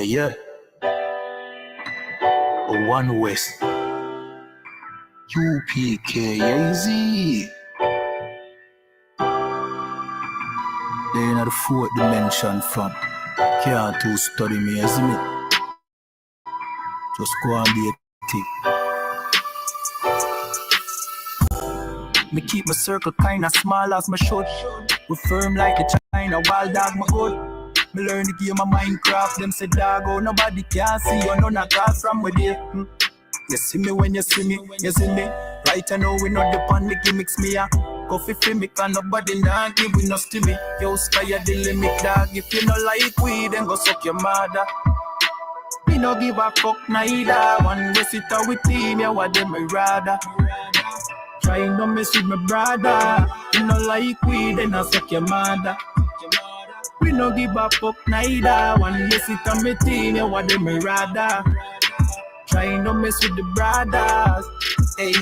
Yeah. One West. UPKAZ. They in the fourth dimension from. Can't too study me, isn't it? Just go and be a tick. Me keep my circle kinda small as my should. We firm like the China wild dog, my good. Me learn the game of Minecraft. Them say dog, oh nobody can see you, none of class from with you. You see me when you see me, you see me. Right I know we not depend the gimmicks me a coffee for me, can nobody nah give we no stimmy. Yo sky the limit dog. If you no like weed, then go suck your mother. Me no give a fuck neither. One way sit out with team, yeah what them me rather. Try no mess with my brother. You no like weed, then I suck your mother. We no give a fuck neither. One way sit on my team, yeah what them me rather. Try no mess with the brothers. Hey,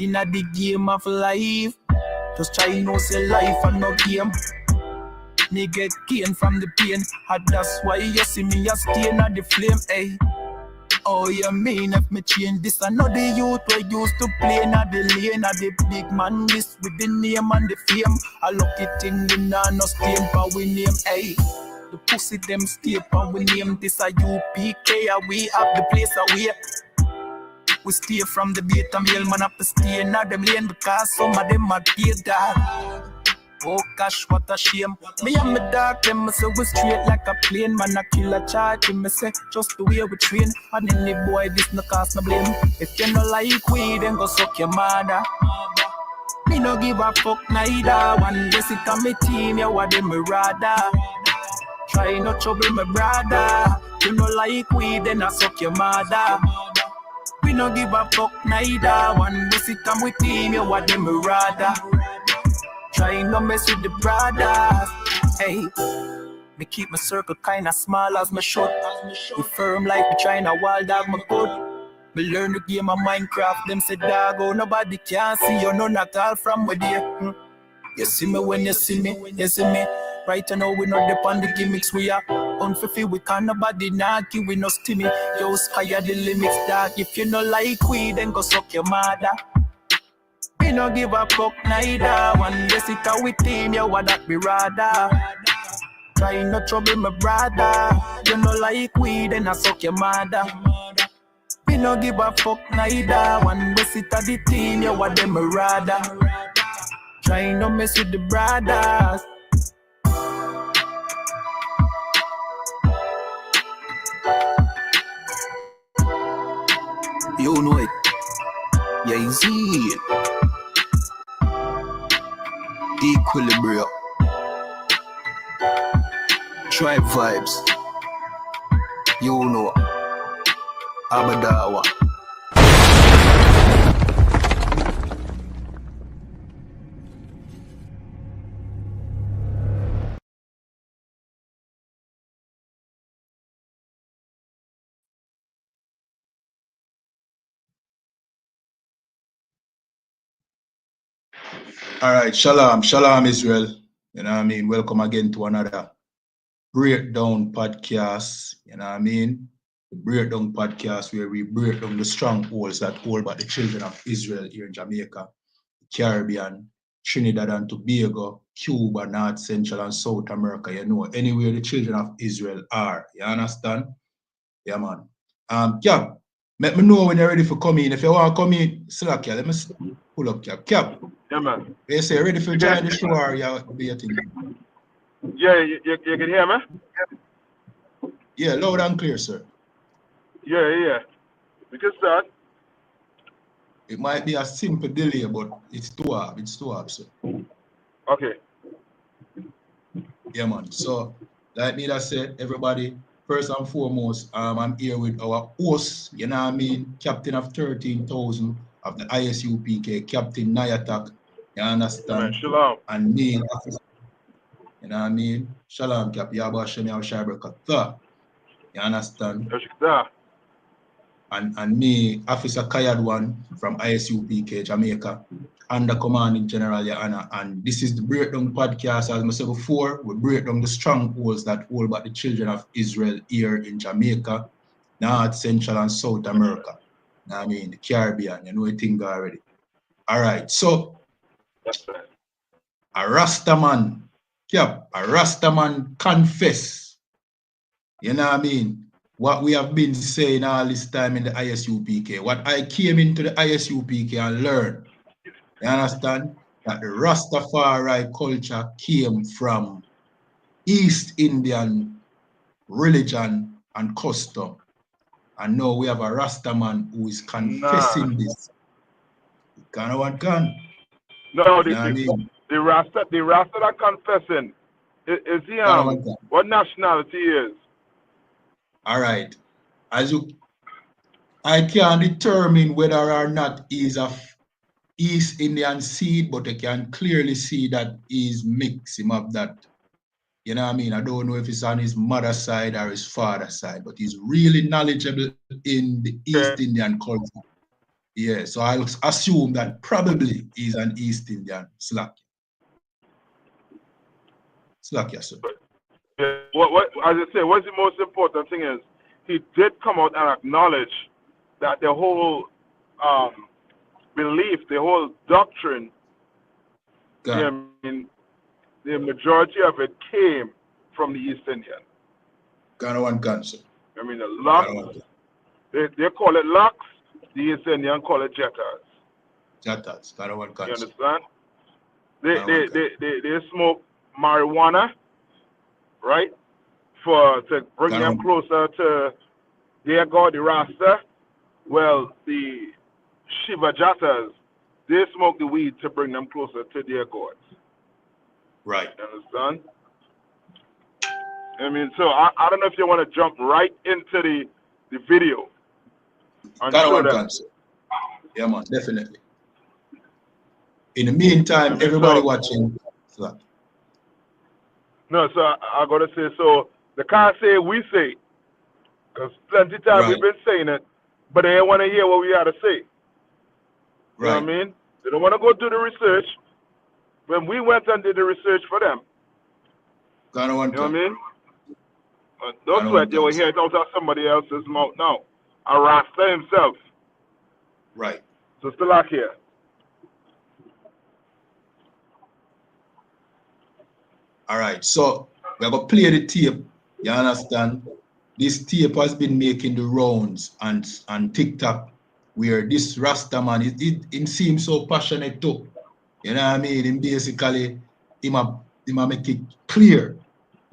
inna the game of life, just try no say life and no game. Me get gain from the pain, and that's why you see me a stay at the flame. Hey, oh you mean if me change this? I know the youth we used to play na the lane, na the big man list with the name and the fame. I lucky thing we nah no stain for we name. Hey, the pussy them stay and we name this a UPK. We have the place away. We stay from the beta male man up to stay in them lane because some of them are dead dog. Oh gosh, what a shame. Me and my dog, them say we straight like a plane. Man a kill a charge, me say just the way we train. And any boy this no cause no blame. If you no like weed, then go suck your mother. Me no give a fuck neither. One day sit on me team, yeah what them me rather. Try no trouble my brother. You no like weed, then I suck your mother. We no give a fuck neither. One day sit on with team, you what them rather. Try no mess with the brothers. Hey, me keep my circle kinda small as my should. We firm like the China wild dog, my good. Me learn the game of Minecraft. Them say dog, oh nobody can see you, none at all from with you. You see me when you see me, you see me. Right now we not depend the gimmicks we are. Unfulfilled, we can't nobody knock you, we no stimmy. Yo, sky the limits, dog. If you no like weed, then go suck your mother. We no give a fuck neither. One day sit out with team, yeah, what that be rather. Try no trouble, my brother. You no like weed, then I suck your mother. We no give a fuck neither. One day sit at the team, yeah, what them rather. Try no mess with the brothers. You know it. Yeah, you see it. Equilibrium. Tribe vibes. You know. Abadawa. All right, shalom Israel. You know what I mean? Welcome again to another Breakdown podcast. You know what I mean? The Breakdown podcast where we break down the strongholds that hold back the children of Israel here in Jamaica, the Caribbean, Trinidad and Tobago, Cuba, North, Central and South America. You know, anywhere the children of Israel are. You understand? Yeah, man. Cap, let me know when you're ready for coming. If you want to come in, slack ya. Let me pull up Cap. Cap. Yeah, man. They say ready for join the show or you be a thing? Yeah, you can hear me? Yeah, loud and clear, sir. Yeah. We can start. It might be a simple delay, but it's too hard. Sir. Okay. Yeah, man. So, like me that said, everybody, first and foremost, I'm here with our host, you know what I mean, captain of 13,000 of the ISUPK, Captain Nayatak. You understand? Man, shalom. And me, you know what I mean? Shalom, Cap. Yabba Shemi Al-Shabrakata. You understand? And me, Officer Kayad one from ISUPK, Jamaica. under commanding General Your Honor. And this is the Breakdown Podcast. As I said before, we break down the strongholds that hold back the children of Israel here in Jamaica, North, Central, and South America. I mean, the Caribbean, you know the thing already. All right, so a Rasta man, confess. You know what I mean? What we have been saying all this time in the ISUPK, what I came into the ISUPK and learned, you understand? That the Rastafari culture came from East Indian religion and custom. And now we have a Rasta man who is confessing this. Kind of one can. No, You know what I mean? the Rasta that confessing is he what nationality he is? All right. I can't determine whether or not he's of East Indian seed, but I can clearly see that he's mixing up that. You know what I mean? I don't know if it's on his mother's side or his father's side, but he's really knowledgeable in the East Indian culture. Yeah, so I'll assume that probably he's an East Indian slack. Slack, yes, sir. What as I say, what's the most important thing is he did come out and acknowledge that the whole belief, the whole doctrine, I mean, the majority of it came from the East Indian. Ghana one cancer. I mean, the locks, they call it locks, the East Indian call it jettas. Jettas, Ghana one cancer. You understand? They smoke marijuana, right? To bring them closer to their God, the Rasta. Well, the Shiva Jatas, they smoke the weed to bring them closer to their gods. Right. You understand? I mean, so I don't know if you want to jump right into the video. Yeah, man, definitely. In the meantime, everybody watching. No, so I got to say, so they can't say we say, because plenty of time we've been saying it, but they don't want to hear what we have to say. You know what I mean? They don't want to go do the research. When we went and did the research for them, you know what I mean? Don't sweat, you will hear it out of somebody else's mouth now. A Rasta himself. Right. So still out here. All right, so we're going to play the tape, you understand? This tape has been making the rounds on TikTok, where this Rasta man, it seems so passionate too. You know what I mean? And basically, he make it clear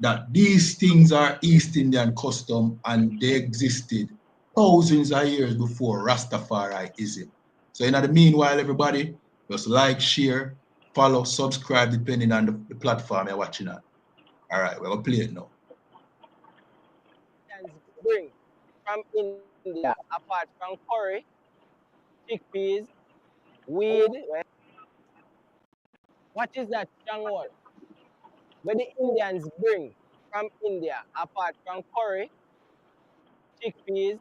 that these things are East Indian custom and they existed thousands of years before Rastafariism. So in the meanwhile, everybody, just like, share, follow, subscribe, depending on the platform you're watching on. All right, we're going to play it now. Bring from India, apart from curry, chickpeas, weed. What is that strong word? Where the Indians bring from India, apart from curry, chickpeas,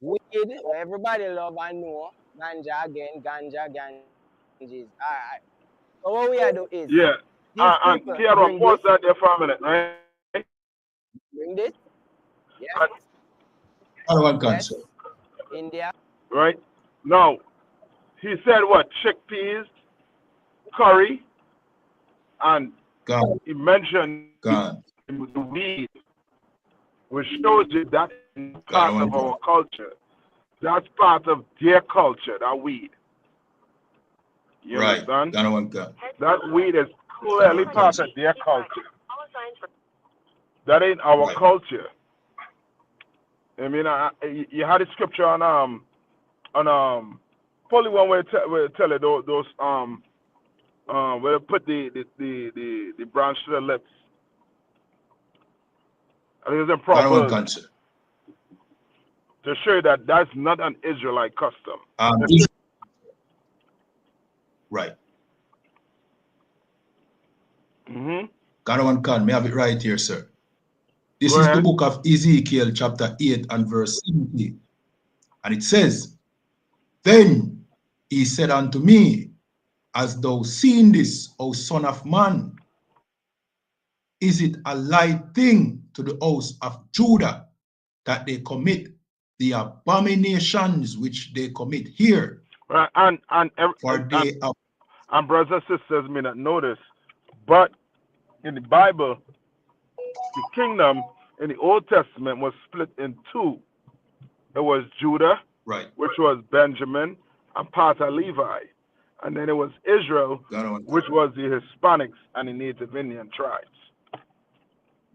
weed, where everybody love and know, ganja again, ganges. All right. So what we do is, and Kiara, pause that there for a minute, right? Bring this. Yes. Yes. India. Right. Now, he said what? Chickpeas, curry, and he mentioned the weed, which shows you that's part of our culture. That's part of their culture, that weed. You understand? That weed is clearly part of their culture. That ain't our culture. I mean, you had a scripture on probably one way to tell it those where they put the branch to the lips. I think it's in Proverbs to show you that that's not an Israelite custom. Right. Mm-hmm. May I have it right here, sir? This is the book of Ezekiel, chapter 8 and verse 17. And it says, Then he said unto me, Hast thou seen this, O son of man? Is it a light thing to the house of Judah that they commit the abominations which they commit here? Right? For they have And brothers and sisters may not know this, but in the Bible, the kingdom in the Old Testament was split in two. It was Judah, right. which was Benjamin, and part of Levi. And then it was Israel, which was the Hispanics and the Native Indian tribes.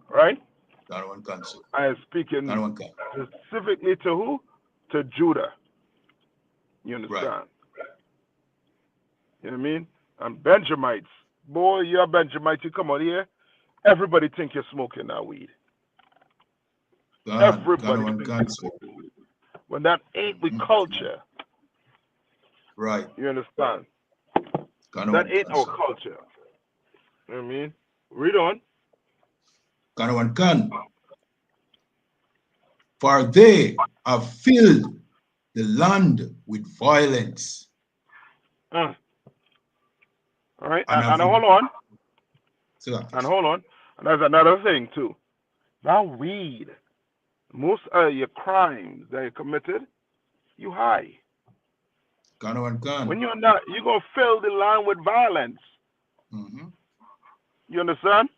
Right? I am speaking specifically to who? To Judah. You understand? Right. You know what I mean? And Benjamites. Boy, you're a Benjamite, you come out here, everybody think you're smoking that weed. Everybody think you're smoking weed. When that ain't with culture. Right. You understand? That ain't our culture. You know what I mean? Read on. For they have filled the land with violence. All right, and hold on. And hold on. And there's another thing too. That weed, most of your crimes that you committed, you high. When you're not, you're gonna fill the land with violence. Mm-hmm. You understand?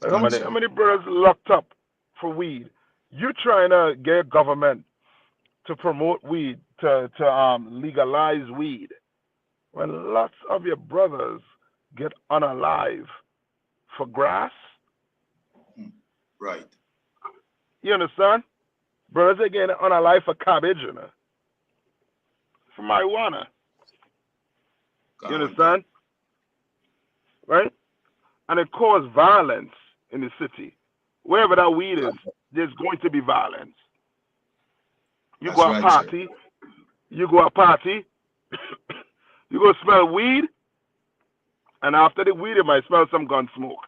Like how many brothers locked up for weed? You trying to get government to promote weed, to legalize weed, when lots of your brothers get unalive for grass. Right. You understand? Brothers are getting unalive for cabbage, you know, for marijuana. You understand? Right? And it causes violence in the city. Wherever that weed is, there's going to be violence. You go to a party, you go smell weed, and after the weed, you might smell some gun smoke.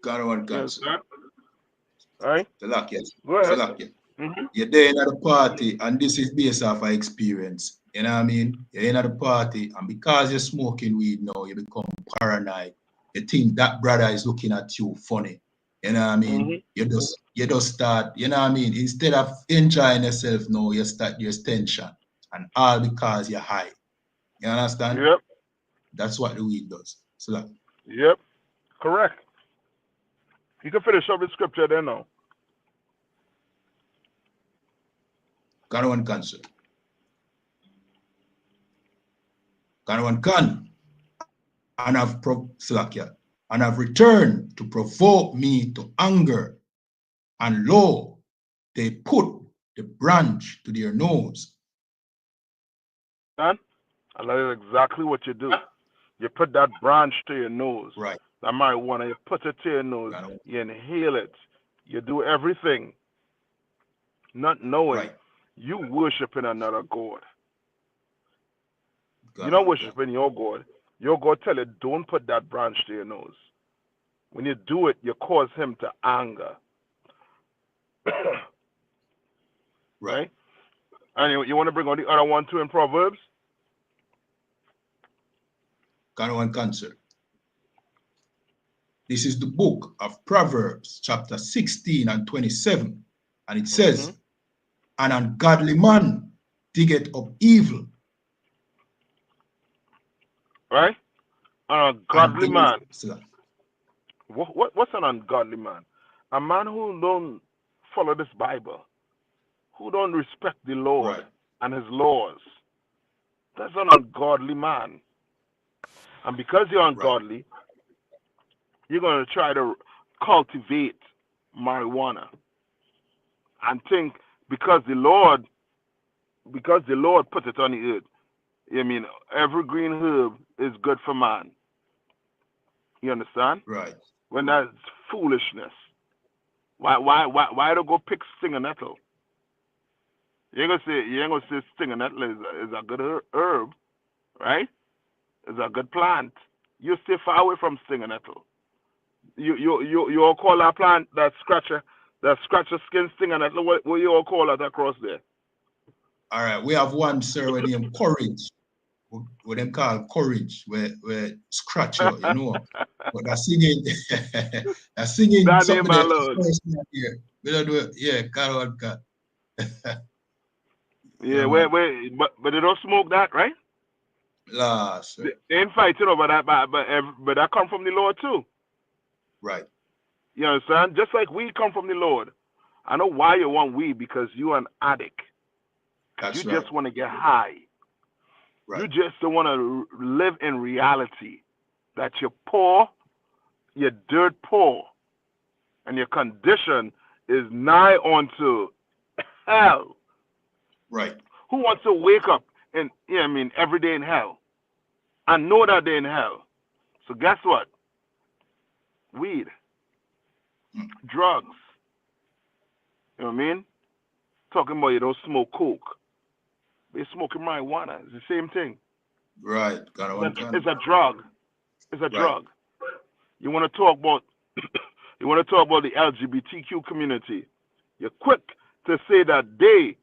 Right? Yes. Go ahead. You're there in the party, and this is based off of experience. You know what I mean? You're in the party, and because you're smoking weed now, you become paranoid. You think that brother is looking at you funny. You know what I mean? You just start, you know what I mean? Instead of enjoying yourself now, you start your tension. And all because you're high. You understand? Yep. That's what the weed does. So yep. Correct. You can finish up with scripture there now. Can cancel. Can. And I've returned to provoke me to anger. And lo, they put the branch to their nose. And that is exactly what you do. You put that branch to your nose. Right. That marijuana, you put it to your nose. You inhale it. You do everything. Not knowing you worshiping another God. You're not worshiping your God. Your God tell you, don't put that branch to your nose. When you do it, you cause him to anger. Right? And you want to bring on the other one too in Proverbs? Cancer. This is the book of Proverbs, chapter 16 and 27. And it says, an ungodly man diggeth up evil. Right? An ungodly man. What's an ungodly man? A man who don't follow this Bible, who don't respect the Lord and his laws. That's an ungodly man. And because you're ungodly, you're going to try to cultivate marijuana and think because the Lord put it on the earth. I mean, every green herb is good for man. You understand? Right. When that's foolishness. Why do go pick stinging nettle? You ain't gonna say stinging nettle is a good herb, right? It's a good plant. You stay far away from stinging nettle. You all call that plant that scratcher skin stinging nettle. What you all call that across there? All right, we have one sir named Courage. what them call courage, where scratch you, you know. But that singing, that singing That something name that alone. first here. We don't do it. Yeah, car one car. Yeah, Yeah, man. but they don't smoke that, right? Last, They ain't fighting over that, but that come from the Lord too. right. You understand? Just like we come from the Lord. I know why you want weed, because you're an addict. That's You right. just want to get high. Right. You just don't want to live in reality that you're poor, you're dirt poor, and your condition is nigh onto hell. Right. Who wants to wake up and every day in hell? I know that they're in hell. So guess what? Weed, drugs. You know what I mean? Talking about you don't smoke coke. They're smoking marijuana. It's the same thing. Right. It's a drug. It's a Right. drug. You want to talk about the LGBTQ community. You're quick to say that they,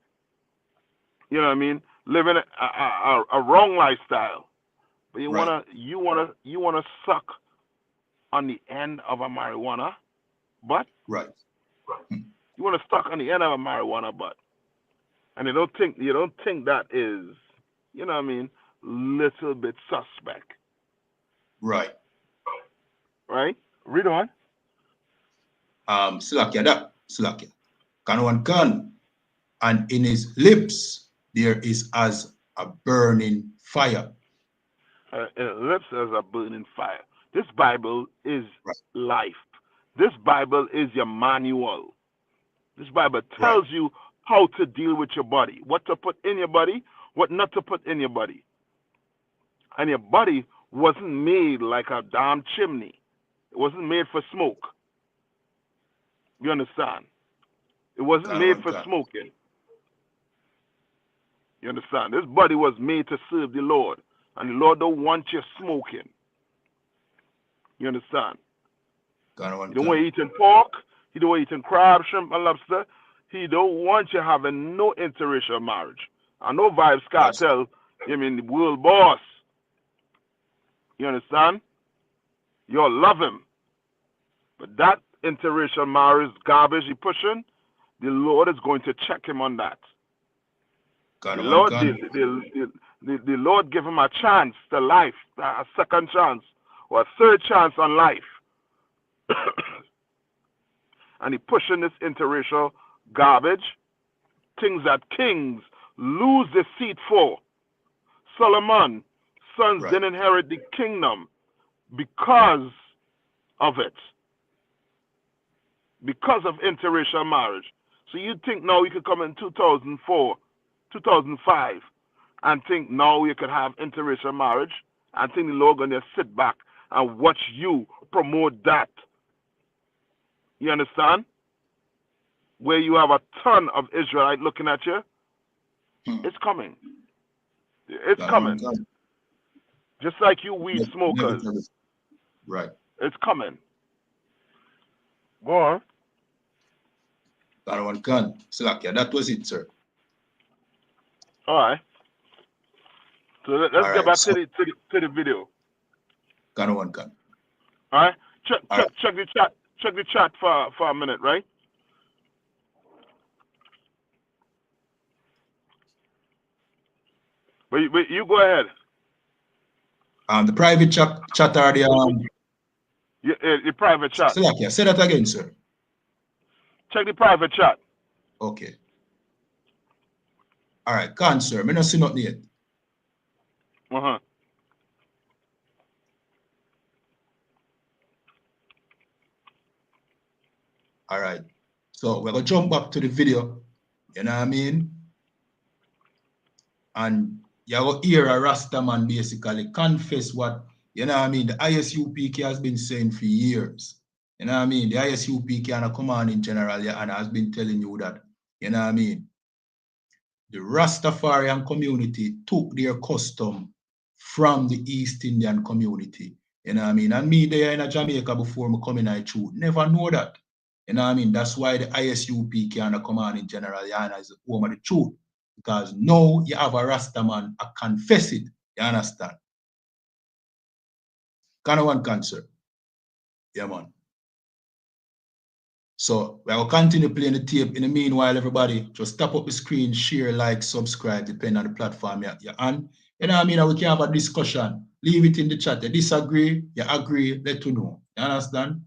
you know what I mean, living a wrong lifestyle. But you Right. wanna suck on the end of a marijuana butt. Right. You wanna suck on the end of a marijuana butt. And you don't think that is, you know what I mean, little bit suspect. Right. Right? Read on. Slakia. Can one can. And in his lips there is as a burning fire. It lips as a burning fire. This Bible is Right. life. This Bible is your manual. This Bible Right. tells you how to deal with your body, what to put in your body, what not to put in your body. And your body wasn't made like a damn chimney. It wasn't made for smoke. You understand? It wasn't made for smoking. You understand? This body was made to serve the Lord. And the Lord don't want you smoking. You understand? He don't want you eating pork. He don't want you eating crab, shrimp, and lobster. He don't want you having no interracial marriage. I know Vibes Cartel, the world boss. You understand? You'll love him. But that interracial marriage garbage he pushing, the Lord is going to check him on that. The Lord give him a chance to life, a second chance, or a third chance on life. And he pushing this interracial garbage, things that kings lose the seat for. Solomon, sons didn't inherit the kingdom because of it. Because of interracial marriage. So you think now you could come in 2004, 2005, and think now you could have interracial marriage, and think the Lord gonna sit back and watch you promote that. You understand? Where you have a ton of Israelite looking at you. It's coming. It's coming. Just like you weed smokers. Right. It's coming. Go on. Slakia, that was it, sir. All right. So let's get back to the video. All right. Check the chat. Check the chat for a minute, right? But you go ahead. The private chat or the the private chat. Slakia, say that again, sir. Check the private chat. Okay. All right, can't, sir. I don't see nothing yet. Uh-huh. All right. So we're going to jump back to the video. You know what I mean? And you're going to hear a Rasta man basically confess what, you know what I mean, the ISUPK has been saying for years. You know what I mean? The ISUPK and a command in general, yeah, and has been telling you that, you know what I mean? The Rastafarian community took their custom from the East Indian community. You know what I mean? And me there in Jamaica before me coming I truth. Never know that. You know what I mean? That's why the ISUPK and the command in general, yeah, is the home of the truth. Because now you have a Rasta man, I confess it. You understand? Kind of one concert. Yeah, man. So we will continue playing the tape. In the meanwhile, everybody, just tap up the screen, share, like, subscribe, depending on the platform you're on. You know what I mean? We can have a discussion. Leave it in the chat. You disagree, you agree, let you know. You understand?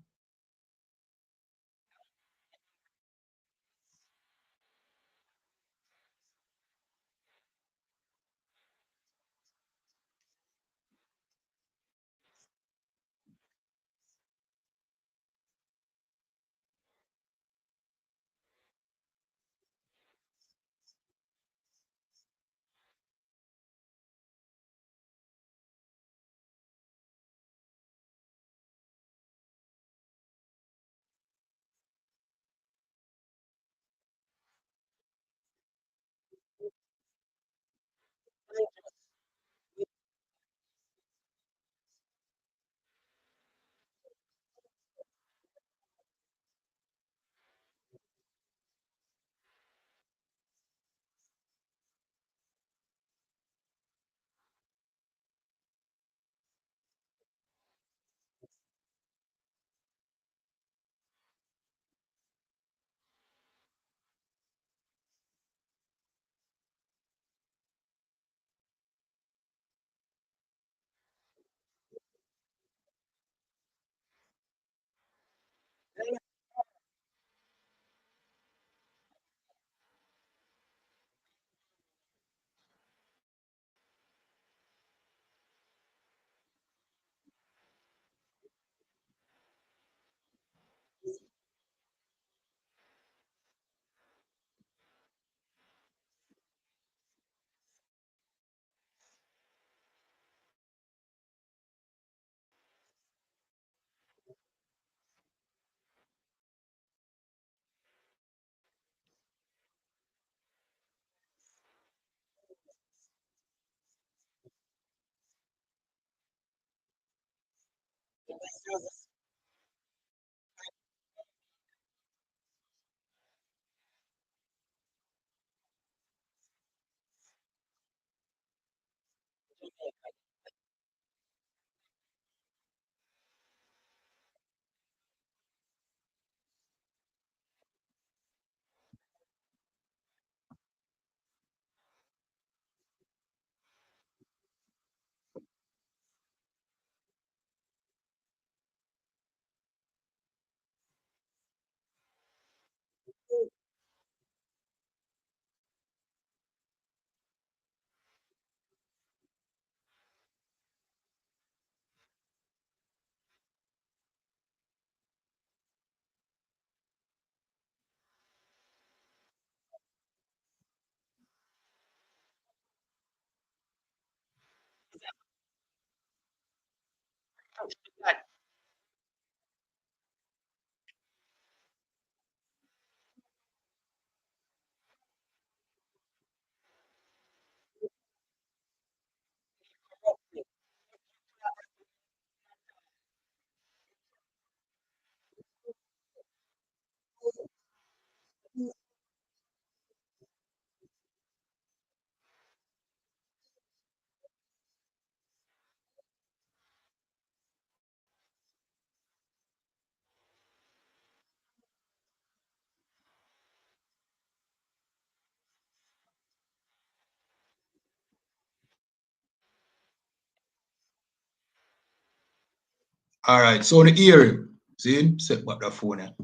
All right, so the hearing, see, set back the phone here.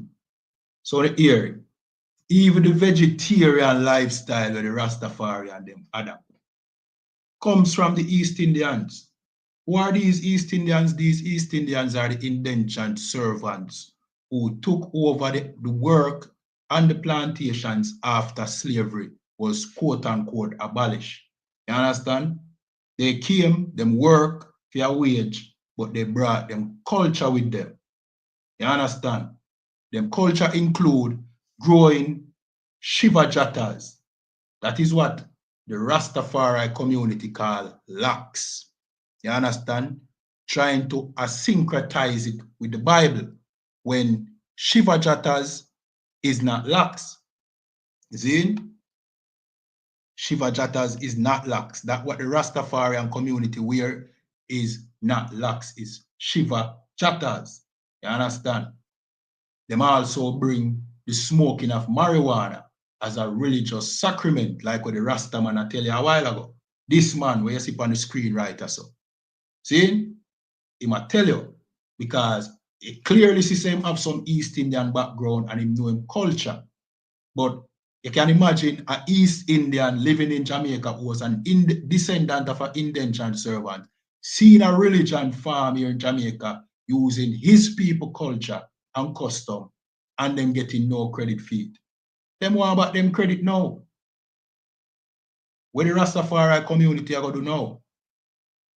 So the hearing, even the vegetarian lifestyle of the Rastafari and them adapt comes from the East Indians. Who are these East Indians? These East Indians are the indentured servants who took over the work and the plantations after slavery was quote unquote abolished. You understand? They came, them work for a wage, but they brought them culture with them. You understand? Them culture include growing Shiva Jattas. That is what the Rastafari community call locks. You understand? Trying to syncretize it with the Bible when Shiva Jattas is not locks. You see? Shiva Jattas is not lax. That what the Rastafarian community wear is not lax, is Shiva Jattas. You understand? Them also bring the smoking of marijuana as a religious sacrament, like what the Rasta man I tell you a while ago. This man where you see on the screen right or so. See? He might tell you because it clearly see him have some East Indian background and him know him culture. But you can imagine an East Indian living in Jamaica who was an descendant of an indentured servant, seeing a religion farm here in Jamaica using his people culture and custom and them getting no credit feed. Them want about them credit now. What the Rastafari community are going to do now?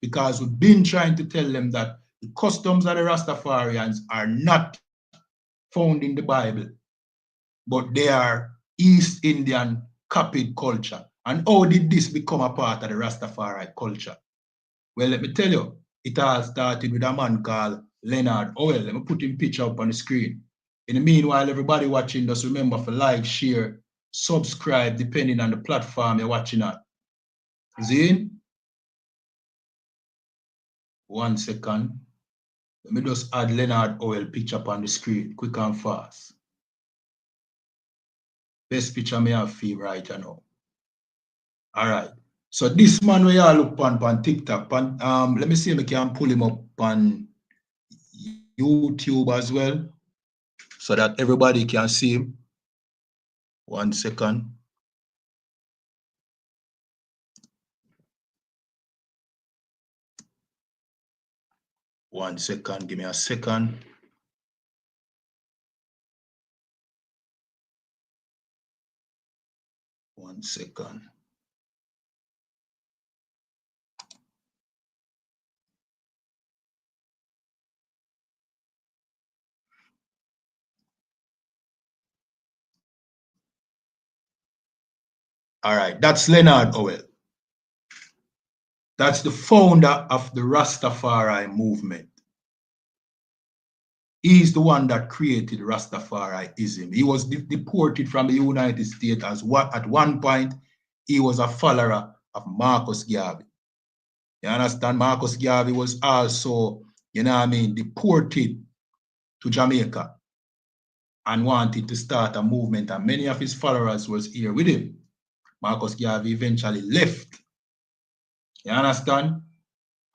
Because we've been trying to tell them that the customs of the Rastafarians are not found in the Bible, but they are East Indian copied culture. And how did this become a part of the Rastafari culture? Well, let me tell you, it all started with a man called Leonard Oil. Let me put him picture up on the screen. In the meanwhile, everybody watching, just remember to like, share, subscribe, depending on the platform you're watching at. Zine? 1 second. Let me just add Leonard Oil picture up on the screen, quick and fast. Best picture me have feel right now. All right. So this man we all look on TikTok. Let me see if I can pull him up on YouTube as well, so that everybody can see him. 1 second. One second, give me a second. One second. All right, that's Leonard Oil. That's the founder of the Rastafari movement. He's the one that created Rastafariism. He was deported from the United States at one point he was a follower of Marcus Garvey. You understand? Marcus Garvey was also, deported to Jamaica and wanted to start a movement, and many of his followers was here with him. Marcus Garvey eventually left. You understand?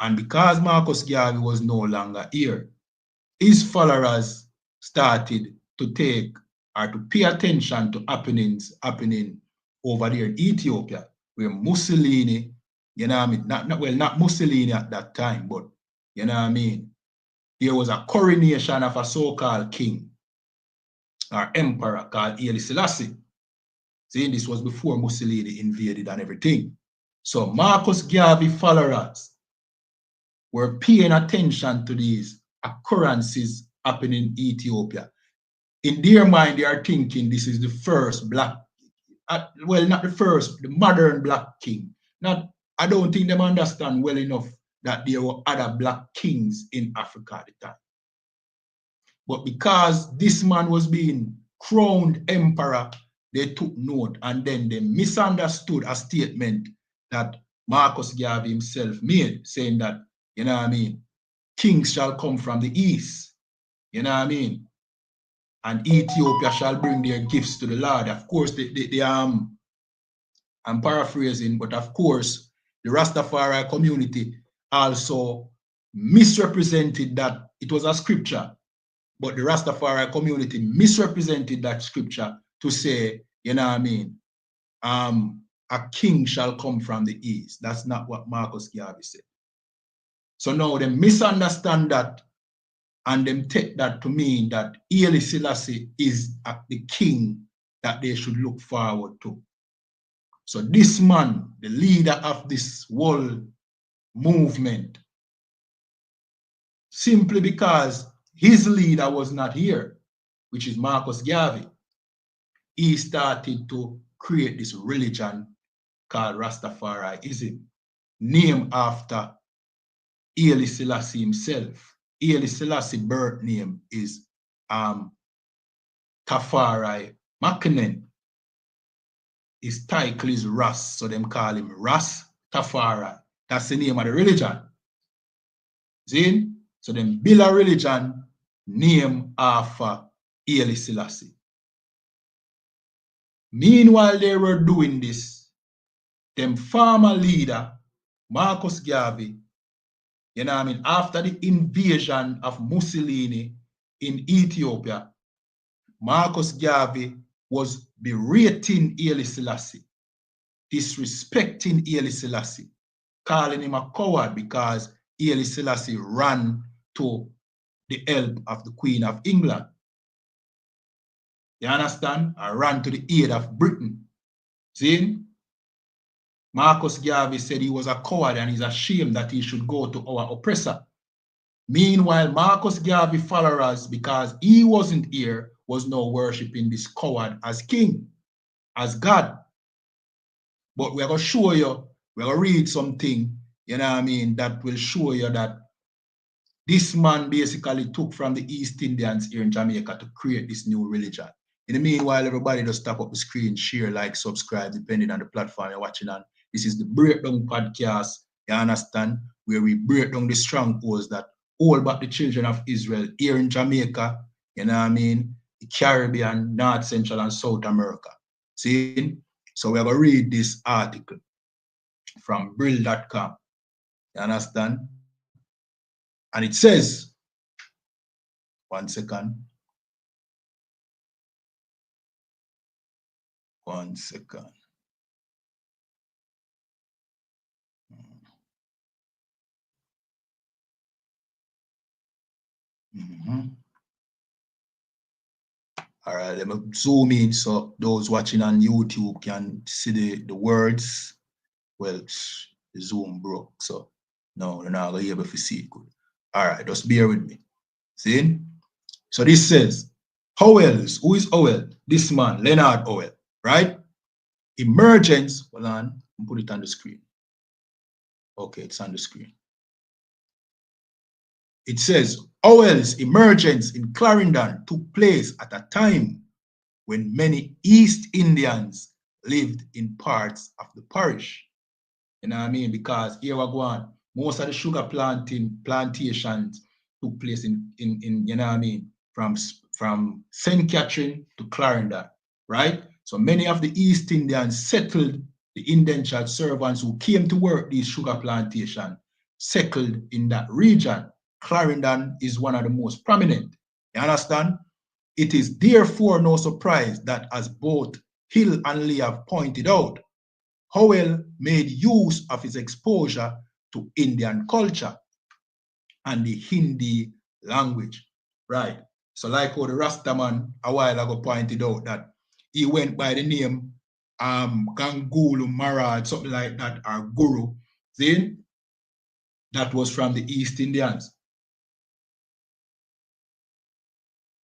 And because Marcus Garvey was no longer here, his followers started to take or to pay attention to happenings happening over there in Ethiopia, where Mussolini, not Mussolini at that time, but there was a coronation of a so-called king or emperor called Haile Selassie. See, this was before Mussolini invaded and everything. So Marcus Garvey followers were paying attention to these occurrences happening in Ethiopia. In their mind, they are thinking this is the first black, well, not the first, the modern black king. I don't think them understand well enough that there were other black kings in Africa at the time. But because this man was being crowned emperor, they took note and then they misunderstood a statement that Marcus Garvey himself made, saying that, kings shall come from the east, and Ethiopia shall bring their gifts to the Lord. Of course, I'm paraphrasing, but of course, the Rastafari community also misrepresented that it was a scripture, but the Rastafari community misrepresented that scripture to say, a king shall come from the east. That's not what Marcus Garvey said. So now they misunderstand that and them take that to mean that Haile Selassie is the king that they should look forward to. So this man, the leader of this world movement, simply because his leader was not here, which is Marcus Garvey, he started to create this religion called Rastafariism, named after Haile Selassie himself. Haile Selassie's birth name is Tafari Makinen. his title is Ras, so them call him Rastafari. That's the name of the religion. See? So them build a religion named after Haile Selassie. Meanwhile, they were doing this, them former leader, Marcus Garvey, you know what I mean, after the invasion of Mussolini in Ethiopia, Marcus Garvey was berating Haile Selassie, disrespecting Haile Selassie, calling him a coward because Haile Selassie ran to the help of the Queen of England. You understand? I ran to the aid of Britain. See? Marcus Garvey said he was a coward and he's ashamed that he should go to our oppressor. Meanwhile, Marcus Garvey followers, because he wasn't here, was now worshiping this coward as king, as God. But we're going to show you, we're going to read something, you know what I mean, that will show you that this man basically took from the East Indians here in Jamaica to create this new religion. In the meanwhile, everybody just tap up the screen, share, like, subscribe, depending on the platform you're watching on. This is the Breakdown Podcast, you understand, where we break down the strongholds that hold back the children of Israel here in Jamaica, you know what I mean, the Caribbean, North, Central, and South America. See? So we're going to read this article from brill.com. You understand? And it says, 1 second. 1 second. All right, let me zoom in so those watching on YouTube can see the words. Well, the zoom broke, so no, they're not going to be able to see it good. All right, just bear with me. See? So this says, Howells, who is Howell? This man, Leonard Howell, right? Emergence, hold on, put it on the screen. Okay, it's on the screen. It says, Howell's emergence in Clarendon took place at a time when many East Indians lived in parts of the parish. You know what I mean? Because here we go on, most of the sugar plantations took place in you know what I mean, from St. Catherine to Clarendon, right? So many of the East Indians settled, the indentured servants who came to work these sugar plantations settled in that region. Clarendon is one of the most prominent. You understand? It is therefore no surprise that, as both Hill and Lee have pointed out, Howell made use of his exposure to Indian culture and the Hindi language. Right. So like how the Rasta man a while ago pointed out that he went by the name Gangulu Marad, something like that, or Guru. See? That was from the East Indians.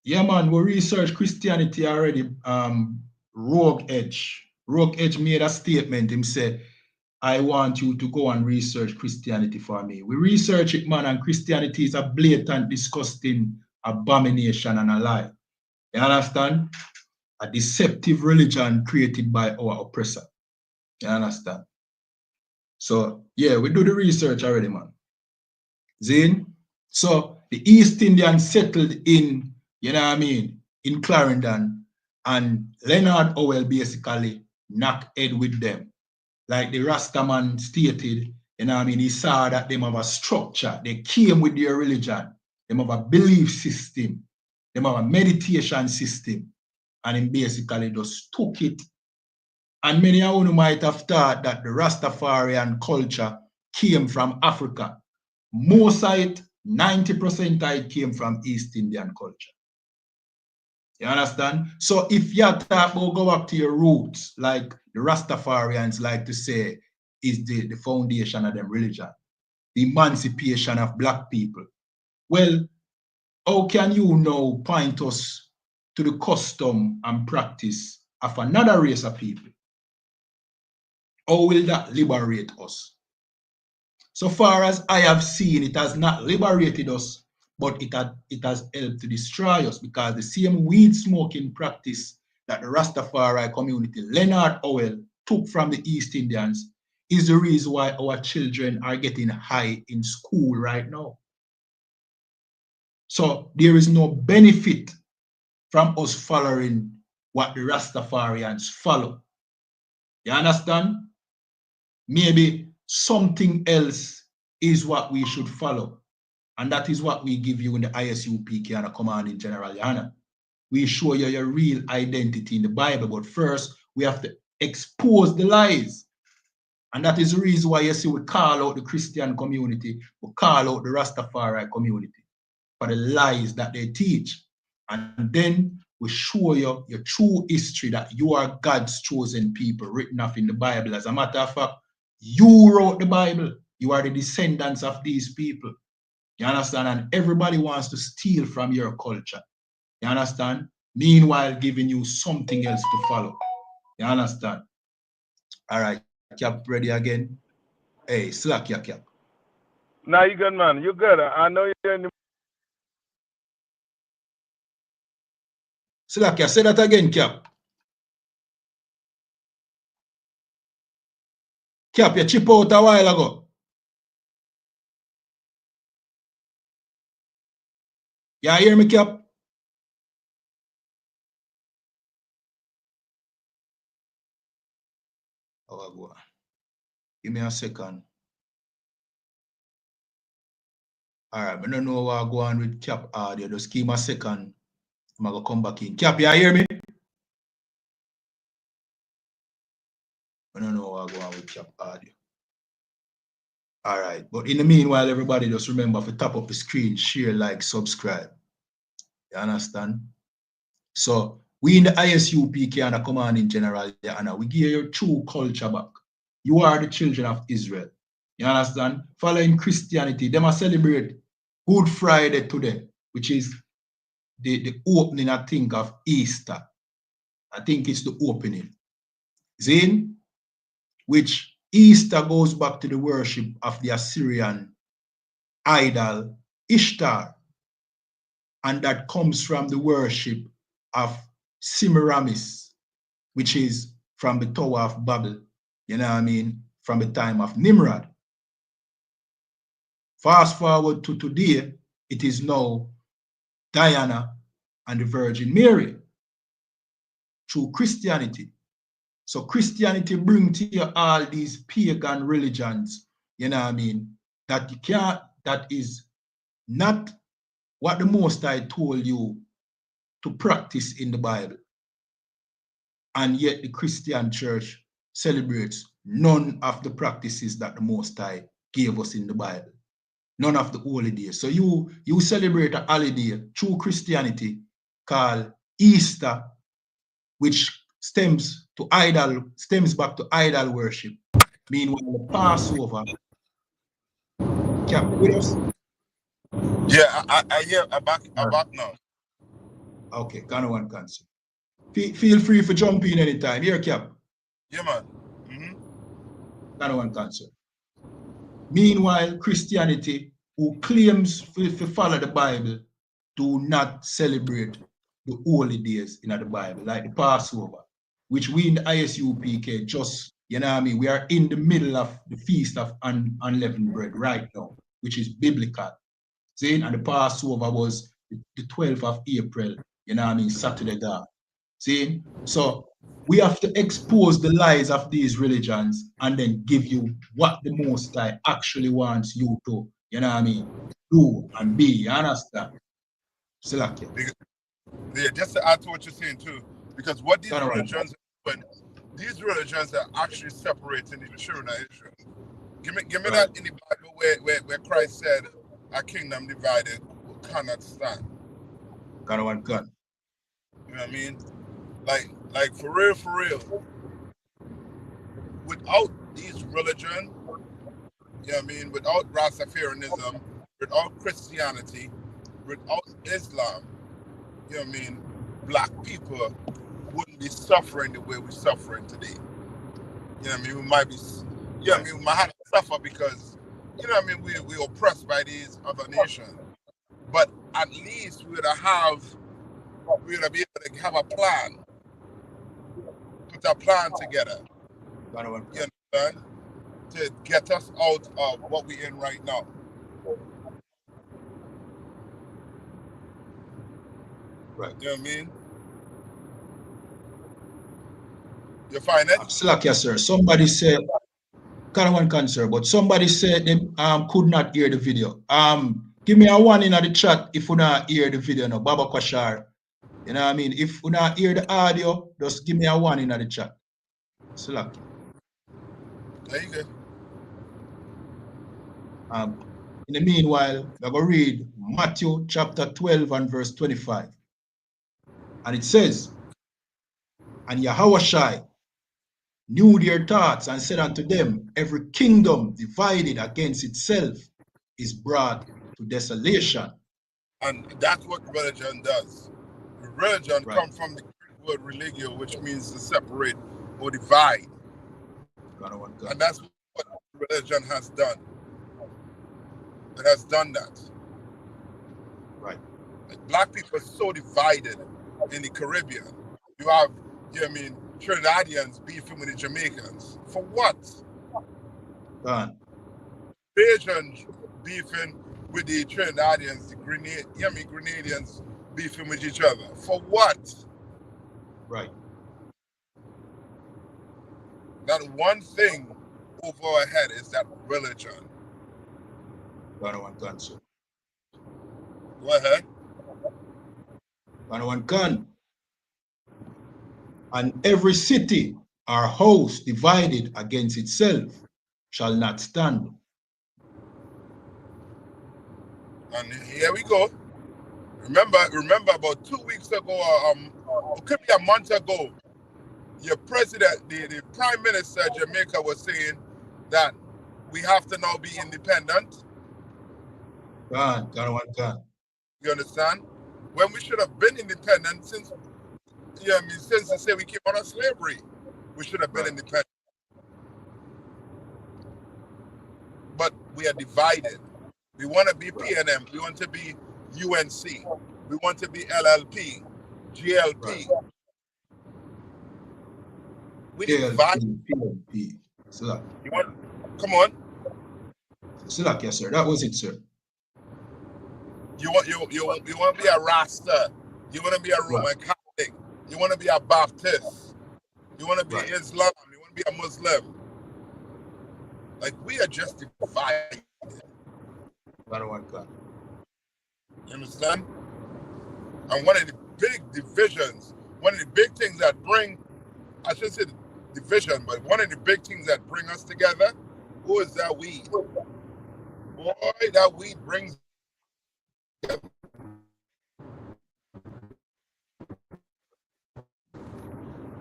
Yeah, man, we researched Christianity already. Rogue Edge made a statement. Him said, I want you to go and research Christianity for me. We research it, man, and Christianity is a blatant, disgusting abomination and a lie. You understand? A deceptive religion created by our oppressor. You understand? So, yeah, we do the research already, man. Zane? So, the East Indians settled in, you know what I mean, in Clarendon, and Leonard Howell basically knocked head with them. Like the Rastaman stated, you know what I mean, he saw that them have a structure. They came with their religion. Them have a belief system. Them have a meditation system. And he basically just took it. And many of you might have thought that the Rastafarian culture came from Africa. Most of it, 90% of it came from East Indian culture. You understand? So if you talk about go back to your roots, like the Rastafarians like to say, is the foundation of their religion, the emancipation of black people. Well, how can you now point us to the custom and practice of another race of people? How will that liberate us? So far as I have seen, it has not liberated us, but it has helped to destroy us, because the same weed smoking practice that the Rastafari community, Leonard Howell, took from the East Indians is the reason why our children are getting high in school right now. So there is no benefit from us following what the Rastafarians follow. You understand? Maybe something else is what we should follow. And that is what we give you in the ISUPK and a command in General Yana. We show you your real identity in the Bible, but first we have to expose the lies. And that is the reason why you see we call out the Christian community, we call out the Rastafari community for the lies that they teach. And then we show you your true history, that you are God's chosen people, written off in the Bible. As a matter of fact, you wrote the Bible. You are the descendants of these people. You understand? And everybody wants to steal from your culture. You understand? Meanwhile, giving you something else to follow. You understand? All right, Cap, ready again? Hey, slack your Cap. Now you good, man. You good. I know you're in the... Slack, say that again, Cap. Cap, you chip out a while ago. You hear me, Cap? Oh, go on. Give me a second. All right, I don't know what I go on with Cap audio. Just give me a second. I'm going to come back in. Cap, you hear me? I don't know what I go on with Cap audio. All right, but in the meanwhile, everybody just remember to tap up the screen, share, like, subscribe. You understand? So we in the ISUPK and the command in General, Anna, we give your true culture back. You are the children of Israel. You understand? Following Christianity, they must celebrate Good Friday today, which is the opening, I think, of Easter. I think it's the opening. Zin, which Easter goes back to the worship of the Assyrian idol Ishtar. And that comes from the worship of Semiramis, which is from the Tower of Babel, you know what I mean, from the time of Nimrod. Fast forward to today, it is now Diana and the Virgin Mary through Christianity. So Christianity brings to you all these pagan religions, you know what I mean, that you can't, that is not what the Most High told you to practice in the Bible. And yet the Christian church celebrates none of the practices that the Most High gave us in the Bible. None of the holy days. So you celebrate a holiday through Christianity called Easter, which stems back to idol worship. Meanwhile, the Passover. Cap, with us? Yeah, I hear. I'm back now. Okay, Ghana one cancel. Feel free for jump in anytime. Here, Cap. Yeah, man. Ghana one cancel. Meanwhile, Christianity, who claims to follow the Bible, do not celebrate the holy days in the Bible, like the Passover, which we in the ISUPK just, you know what I mean, we are in the middle of the Feast of Unleavened Bread right now, which is biblical. See, and the Passover was the 12th of April, you know what I mean, Saturday God. See, so we have to expose the lies of these religions and then give you what the Most High actually wants you to, you know what I mean, do and be, you understand? Salakia. Yeah, just to add to what you're saying too, because what these religions are actually separating the children of Israel. Give me that in the Bible where Christ said, "A kingdom divided cannot stand." Got one gun. You know what I mean? Like for real. Without these religion, you know what I mean? Without Rastafarianism, without Christianity, without Islam, you know what I mean? Black people wouldn't be suffering the way we're suffering today. You know what I mean? We might be, you know what I mean? We might have to suffer because, you know what I mean? We're oppressed by these other nations. But at least we would be able to have a plan, put a plan together. You understand? To get us out of what we're in right now. Right. You know what I mean? You find it? Slack, yes, sir. Somebody said, kind of one concern, but somebody said they could not hear the video. Give me a one in the chat if you not hear the video no. Baba Kwashar. You know what I mean? If you not hear the audio, just give me a one in the chat. Slack. There you go. In the meanwhile, we're going to read Matthew chapter 12 and verse 25. And it says, and Yahushua knew their thoughts and said unto them, every kingdom divided against itself is brought to desolation. And that's what religion does. Religion comes from the Greek word religio, which means to separate or divide. And that's what religion has done. It has done that. Right. Like black people are so divided in the Caribbean. You have, you know what I mean, Trinidadians beefing with the Jamaicans. For what? Asians beefing with the Trinidadians, the Grenadians beefing with each other. For what? Right. That one thing over our head is that religion. Go ahead. And every city or house divided against itself shall not stand. And here we go. Remember about 2 weeks ago, it could be a month ago, your president, the prime minister of Jamaica was saying that we have to now be independent. You understand? When we should have been independent since, since they say we came out of slavery, we should have been independent. But we are divided. We want to be PNM. We want to be UNC. We want to be LLP, GLP. We divide. PLP. You want? Come on. Slack, yes, sir. That was it, sir. You want to be a Rasta. You want to be a Roman Catholic. You want to be a Baptist. You want to be Islam. You want to be a Muslim. Like, we are just divided. You understand? And one of the big divisions, one of the big things that bring, I shouldn't say division, but one of the big things that bring us together, who is that weed? Boy, that weed brings together.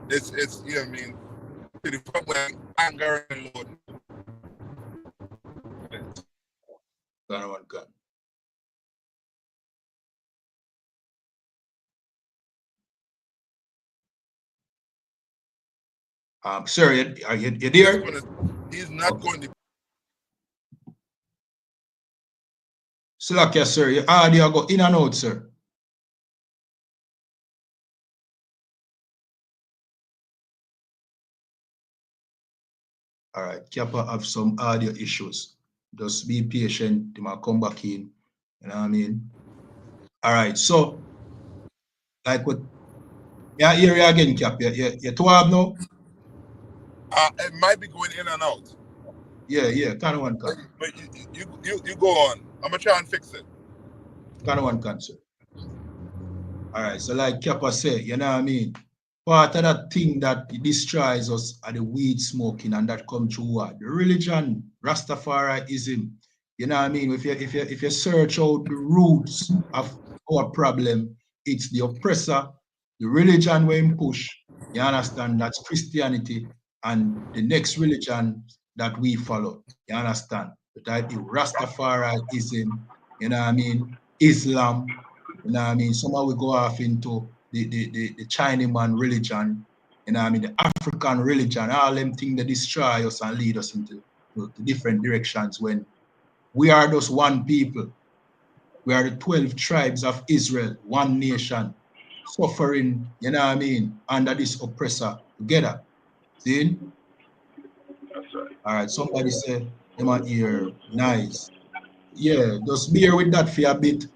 It's you know what I mean, to the point where anger and Lord. Sir, are you there? He's not going to. Slack, yes, sir. Your audio go in and out, sir. All right, Kappa have some audio issues. Just be patient. They might come back in. You know what I mean? All right, so like what? Yeah, here you again, Cap. You 12 now? It might be going in and out. Yeah, kind of one can. But you go on. I'm gonna try and fix it. Kind of one can, sir. All right, so like Kappa said, you know what I mean? Part of that thing that destroys us are the weed smoking, and that come through what? The religion, Rastafarianism. You know what I mean? If you search out the roots of our problem, it's the oppressor, the religion where him push. You understand? That's Christianity, and the next religion that we follow. You understand? That the Rastafarianism, you know what I mean? Islam, you know what I mean? Somehow we go off into the Chinaman religion, you know what I mean? The African religion, all them things that destroy us and lead us into different directions when we are just one people. We are the 12 tribes of Israel, one nation, suffering, you know what I mean, under this oppressor together. See? All right, somebody say them are ear nice. Yeah, just bear with that for a bit.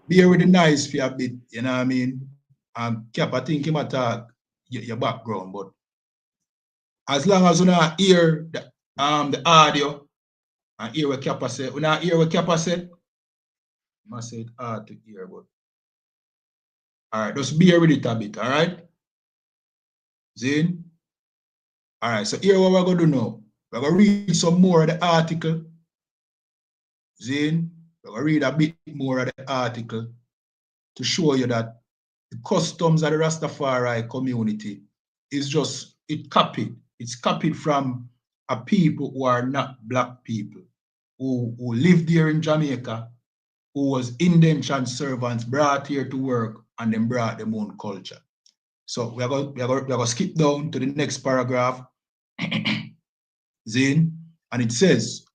Bear with the nice for a bit, you know what I mean? Cap, I think him attack your background, but as long as you not hear the audio and hear what Kappa say, you not hear what Kappa say, must say it hard to hear, but all right, just bear with it a bit, all right? Zane? All right, so here what we're gonna do now. We're gonna read some more of the article. Zane, we're gonna read a bit more of the article to show you that the customs of the Rastafari community is just it's copied from a people who are not black people, who live there in Jamaica, who was indentured servants brought here to work and then brought their own culture. So we're going to skip down to the next paragraph, Zane, and it says,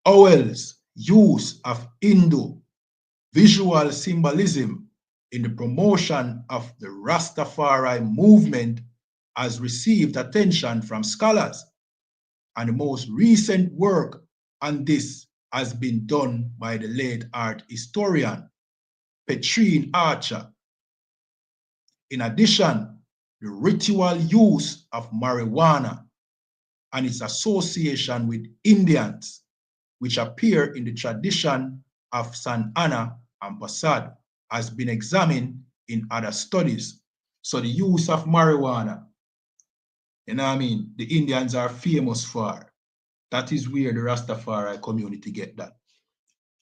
Owl's use of Hindu visual symbolism in the promotion of the Rastafari movement has received attention from scholars, and the most recent work on this has been done by the late art historian Petrine Archer. In addition, the ritual use of marijuana and its association with Indians, which appear in the tradition of San Anna and Passad, has been examined in other studies. So the use of marijuana, you know what I mean, the Indians are famous for. That is where the Rastafari community get that.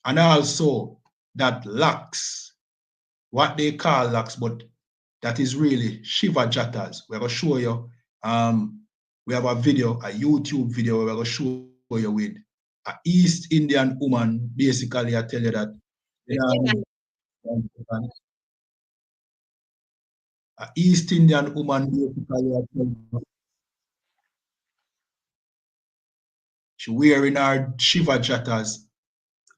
And also that lax, what they call lax, but that is really Shiva Jattas. We're going to show you, we have a video, a YouTube video, where we're going to show you with a East Indian woman. Basically, I tell you that, you know what I mean? A East Indian woman, basically, I tell you, she wearing her Shiva Jattas,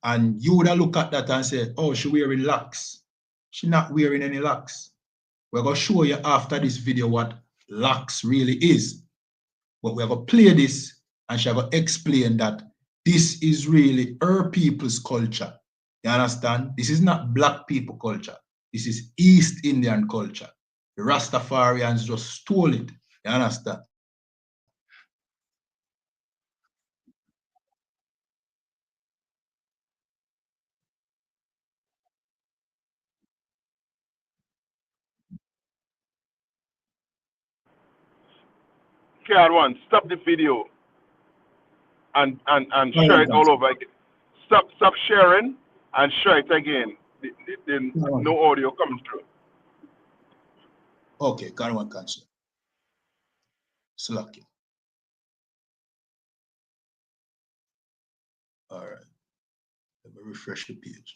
and you would look at that and say, oh, she wearing locks. She not wearing any locks. We're going to show you after this video what locks really is. But we're going to play this and she's going to explain that this is really her people's culture. You understand? This is not black people culture. This is East Indian culture. The Rastafarians just stole it. You understand? K1, stop the video and Come share on, it all Kansi. over again. Stop sharing and share it again. Come on. No audio coming through. Okay, come on, Kansi. Slack it. All right. Let me refresh the page.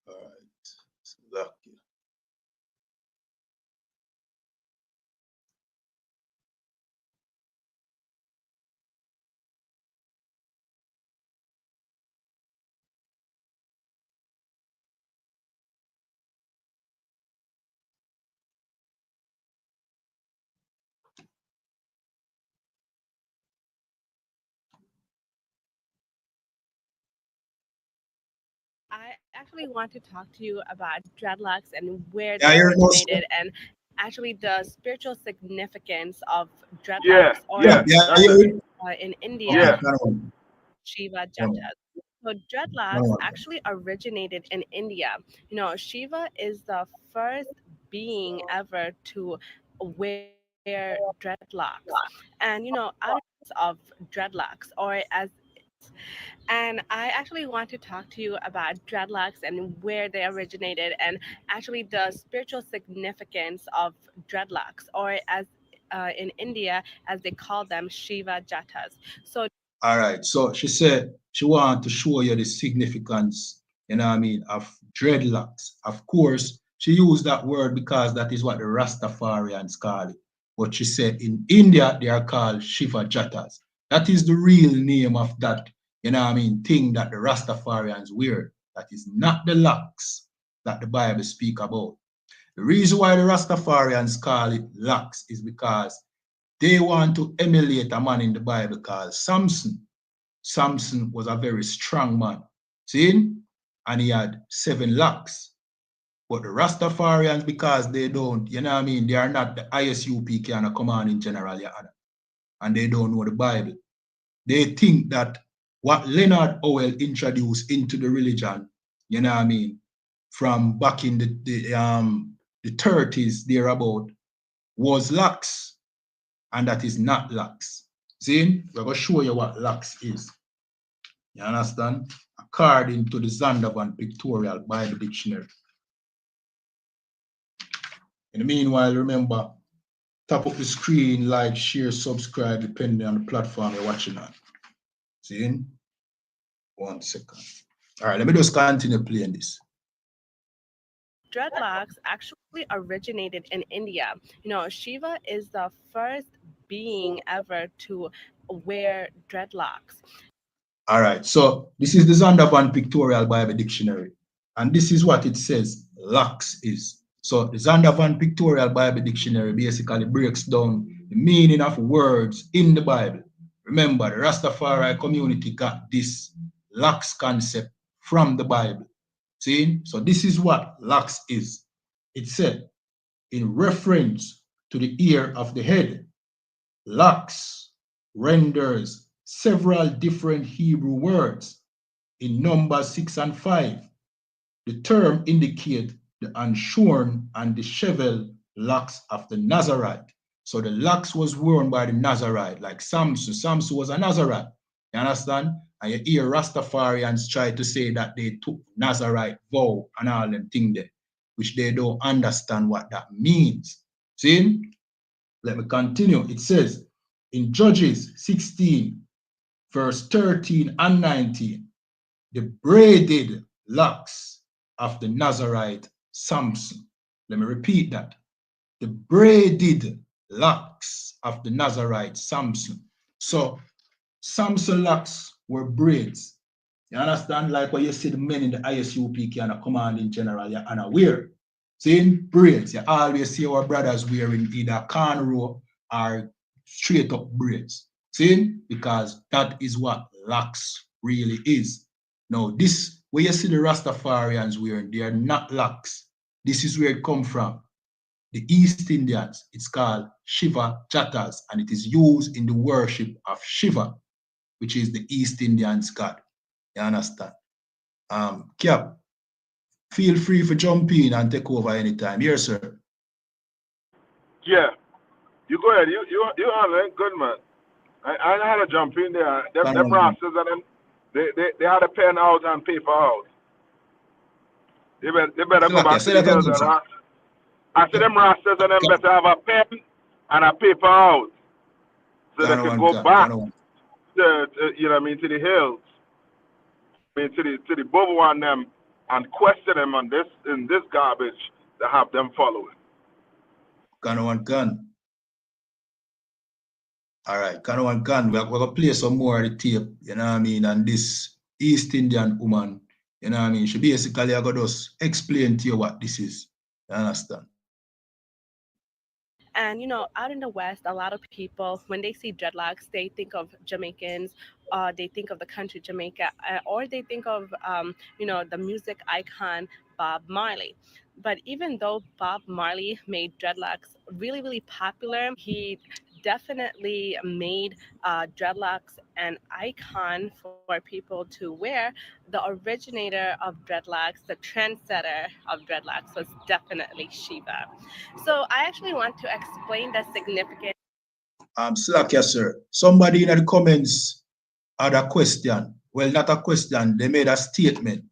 All right. Slack it. I actually want to talk to you about dreadlocks and where Yeah, they you're no sir. originated and actually the spiritual significance of Yeah, dreadlocks, or yeah, Yeah, that's you're it. it. in Okay, India, Yeah. come on. Shiva Come on. Jattas. So Come dreadlocks on. actually originated in India. Shiva is the first being ever to wear dreadlocks. And, out of dreadlocks, or as and I actually want to talk to you about dreadlocks and where they originated and actually the spiritual significance of dreadlocks, or as in India, as they call them, Shiva Jattas. So All right. So she said she wanted to show you the significance, of dreadlocks. Of course, she used that word because that is what the Rastafarians call it. But she said in India, they are called Shiva Jattas. That is the real name of that, thing that the Rastafarians wear. That is not the locks that the Bible speak about. The reason why the Rastafarians call it locks is because they want to emulate a man in the Bible called Samson. Samson was a very strong man. See? And he had 7 locks. But the Rastafarians, because they don't, they are not the ISUP kind of commanding general, and they don't know the Bible. They think that what Leonard Howell introduced into the religion, from back in the 30s, thereabout, was locks, and that is not locks. See, we're going to show you what locks is. You understand? According to the Zondervan Pictorial Bible Dictionary. In the meanwhile, remember, tap up the screen, like, share, subscribe, depending on the platform you're watching on. See? 1 second. All right, let me just continue playing this. Dreadlocks actually originated in India. Shiva is the first being ever to wear dreadlocks. All right, so this is the Zondervan Pictorial Bible Dictionary, and this is what it says locks is. So the Zondervan Pictorial Bible Dictionary basically breaks down the meaning of words in the Bible. Remember, the Rastafari community got this locks concept from the Bible. See? So this is what locks is. It said, in reference to the ear of the head, locks renders several different Hebrew words in Numbers 6 and 5. The term indicates the unshorn and disheveled locks of the Nazarite. So the locks was worn by the Nazarite, like Samson. Samson was a Nazarite. You understand? And you hear Rastafarians try to say that they took Nazarite vow and all them things there, which they don't understand what that means. See? Let me continue. It says in Judges 16, verse 13 and 19, the braided locks of the Nazarite Samson. Let me repeat that. The braided locks of the Nazarite Samson. So Samson locks were braids. You understand? Like what you see the men in the ISUP kind of commanding general, you're unaware. See, braids. You always see our brothers wearing either cornrow or straight up braids. See? Because that is what locks really is. Now, this, where you see the Rastafarians wearing, they are not locks. This is where it come from. The East Indians, it's called Shiva Jattas, and it is used in the worship of Shiva, which is the East Indians god. You understand? Cap, feel free for jump in and take over anytime. Yes, sir. Yeah, you go ahead. You handle it. Good, man. I had to jump in there. Them Rastas and them, they had a pen out and paper out. They better go back to the hills and I said them Rastas and them better have a pen and a paper out so they can go back to to the hills. To the bubble on them and question them on this in this garbage to have them following. Gun. All right, gun. We're gonna play some more of the tape, and this East Indian woman, she basically gonna just explain to you what this is. You understand? And out in the West, a lot of people, when they see dreadlocks, they think of Jamaicans, they think of the country Jamaica, or they think of the music icon Bob Marley. But even though Bob Marley made dreadlocks really, really popular, he definitely made dreadlocks an icon for people to wear. The originator of dreadlocks, the trendsetter of dreadlocks, was definitely Shiva. So I actually want to explain the significance. Slack, yes, sir. Somebody in the comments had a question. Well, not a question. They made a statement.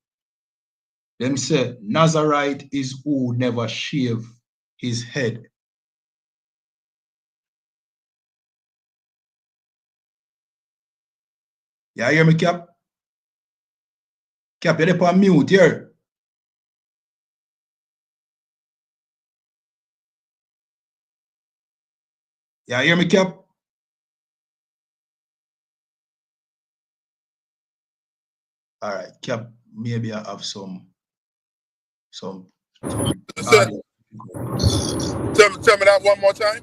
Them say Nazarite is who never shave his head. Yeah, hear me, Cap? Cap, you're on mute here. Yeah, hear me, Cap? All right, Cap, maybe I have some So, audio. tell me that one more time.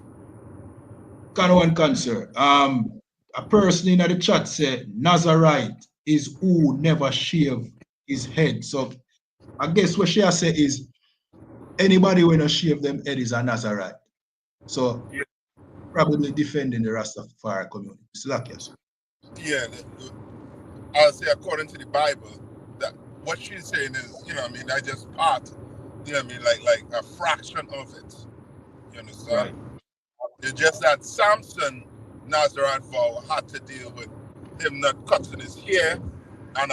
Can one concern. A person in the chat said Nazarite is who never shave his head. So I guess what she has said is anybody when not shave them head is a Nazarite. So probably defending the Rastafari community. It's like yes. Yeah, I'll say according to the Bible, that what she's saying is, you know what I mean, that's just part, you know what I mean, like a fraction of it. You understand? Right. It's just that Samson Nazarite vow had to deal with him not cutting his hair and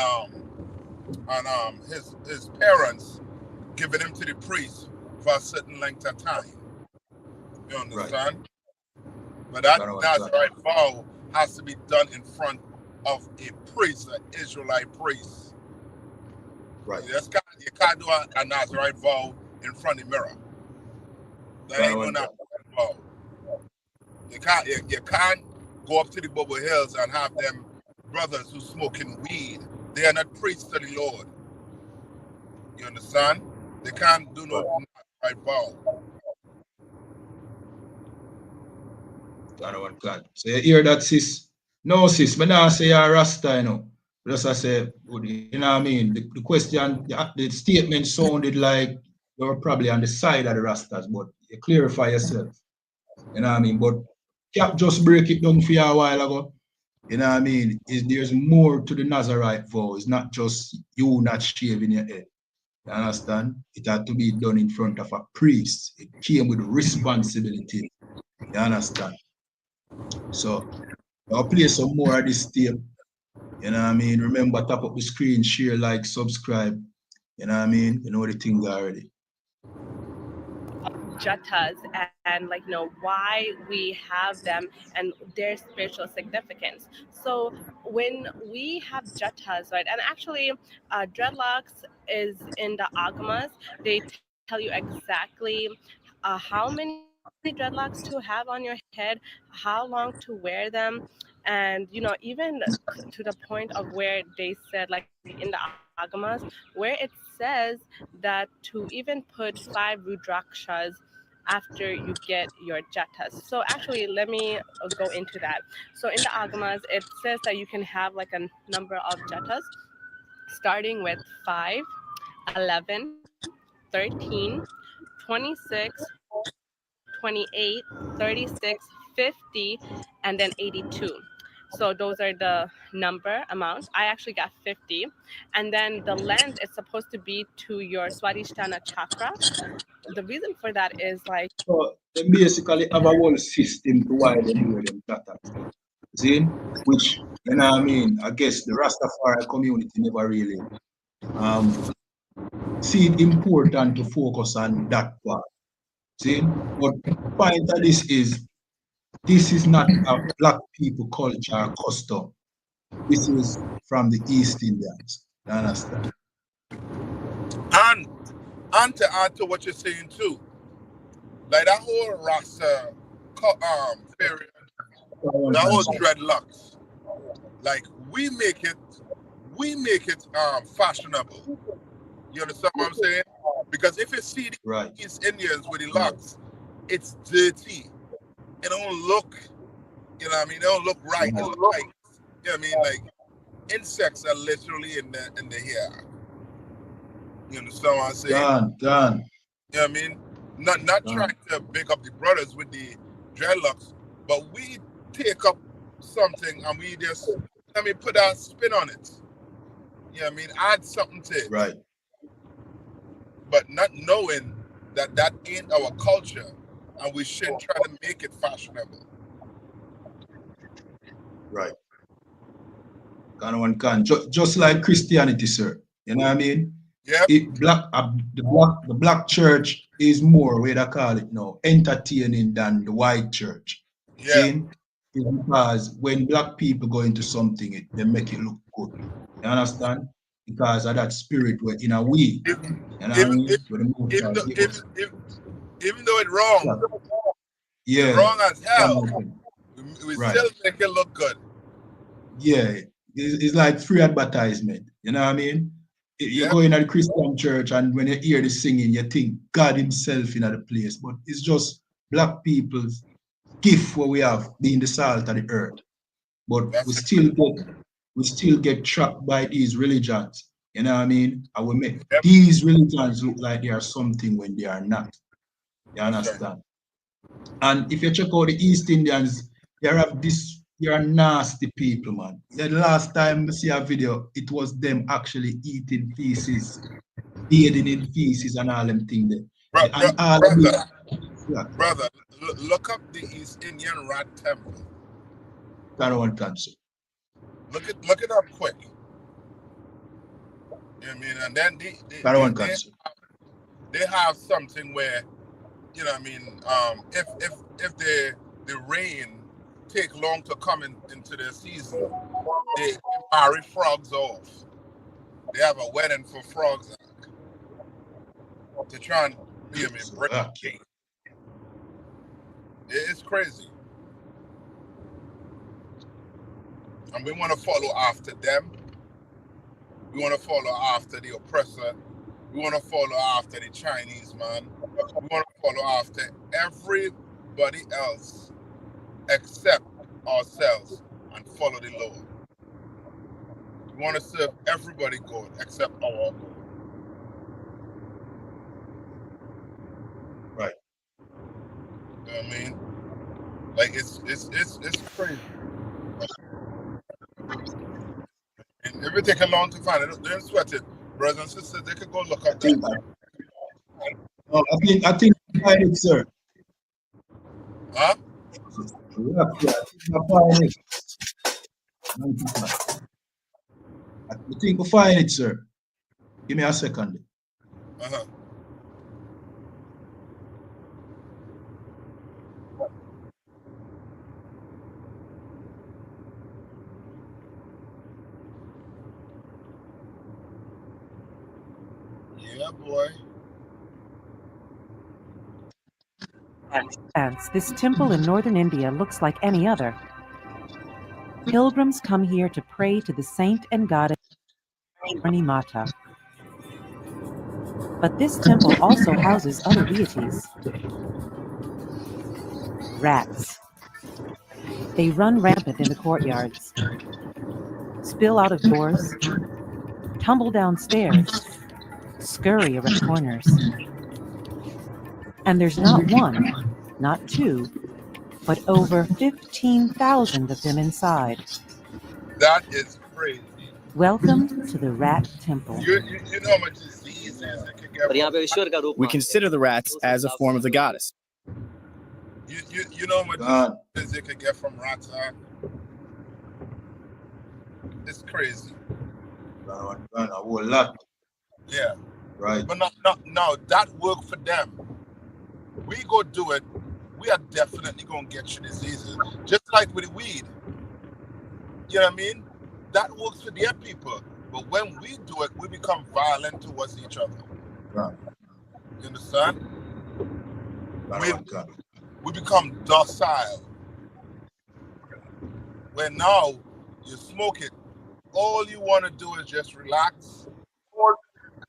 his parents giving him to the priest for a certain length of time. You understand? Right. But that Nazarite vow has to be done in front of a priest, an Israelite priest. Right. You can't do a Nazarite vow in front of the mirror. That ain't no Nazarite vow. You can't go up to the Bubble Hills and have them brothers who smoking weed. They are not priests to the Lord. You understand? They can't do no Nazarite vow. So you hear that, sis? No, sis, but now say you're Rasta, you know. Just I say, you know what I mean? The question, the statement sounded like you were probably on the side of the Rastas, but you clarify yourself. You know what I mean? But Cap just break it down for you a while ago. You know what I mean? There's more to the Nazarite vow. It's not just you not shaving your head. You understand? It had to be done in front of a priest. It came with responsibility. You understand? So I'll play some more of this tape. You know what I mean? Remember, tap up the screen, share, like, subscribe. You know what I mean? You know the things already. Jatas and why we have them and their spiritual significance. So when we have jatas, right, and actually dreadlocks is in the agamas, they tell you exactly how many dreadlocks to have on your head, how long to wear them, and even to the point of where they said, like in the agamas, where it says that to even put 5 rudrakshas after you get your jatas. So actually, let me go into that. So in the agamas, it says that you can have like a number of jatas starting with 5, 11, 13, 26, 28, 36, 50, and then 82. So those are the number amounts. I actually got 50. And then the length is supposed to be to your Swadhisthana chakra. The reason for that is like, so they basically have a whole system to why they do them jatas. See? Which, you know what I mean? I guess the Rastafari community never really see it important to focus on that part. See? But the point of this is not a black people culture or custom. This is from the East Indians. You understand? And to add to what you're saying too, like that whole Rasta period, that whole dreadlocks, like we make it fashionable. You understand what I'm saying? Because if you see the East Indians with the locks, it's dirty. It don't look, you know what I mean? It don't look right. It look like, you know what I mean? Like insects are literally in the hair. You understand what I'm saying? Done. You know what I mean? Not trying to big up the brothers with the dreadlocks, but we take up something and we just, put our spin on it. You know what I mean? Add something to it. Right. But not knowing that ain't our culture and we shouldn't try to make it fashionable. Right. Just like Christianity, sir. You know what I mean? Yeah. The black church is more, way they call it now, entertaining than the white church. Yeah. See? is because when black people go into something, they make it look good. You understand? Because of that spirit where in a way, you know what I Even mean? When the most even though give us. even though it's wrong, it's Yeah. wrong as hell. We Right. still make it look good. Yeah. It's like free advertisement. You know what I mean? You Yep. go in a Christian church and when you hear the singing, you think God himself in the place. But it's just black people's gift what we have being the salt of the earth. But That's we still get trapped by these religions. You know what I mean? And we make Yep. these religions look like they are something when they are not. You That's understand? And if you check out the East Indians, they are nasty people, man. The last time we see a video, it was them actually eating feces, bathing in feces and all them things there. And all of brother, it, yeah, brother, look up the East Indian Rat Temple. kind of one cancer. Look it up quick. You know what I mean? And then Kind of one cancer. they have something where, you know what I mean, if the rain take long to come into the season, they marry frogs off. They have a wedding for frogs to try and break the gate. It's crazy. And we want to follow after them. We want to follow after the oppressor. We want to follow after the Chinese man. We want to follow after everybody else except ourselves and follow the Lord. We want to serve everybody God except our God. Right. You know what I mean? Like it's crazy. And it will take a long to find it. Don't sweat it. Brothers and sisters, they could go look up that. I think you find it, sir. Huh? Yeah, I find it. I think we find it, sir. Give me a second. Uh-huh. Yeah, boy. This temple in northern India looks like any other. Pilgrims come here to pray to the saint and goddess Karni Mata. But this temple also houses other deities. Rats. They run rampant in the courtyards, spill out of doors, tumble downstairs, scurry around corners. And there's not one, not two, but over 15,000 of them inside. That is crazy. Welcome to the Rat Temple. You know how much diseases it could get from. We consider the rats as a form of the goddess. You know how much diseases it could get from rats, huh? It's crazy. A whole lot. Yeah. Right. But no, that work for them. We go do it, we are definitely gonna get you diseases. Just like with the weed. You know what I mean? That works for their people. But when we do it, we become violent towards each other. Right. You understand? We become docile. When now you smoke it, all you want to do is just relax.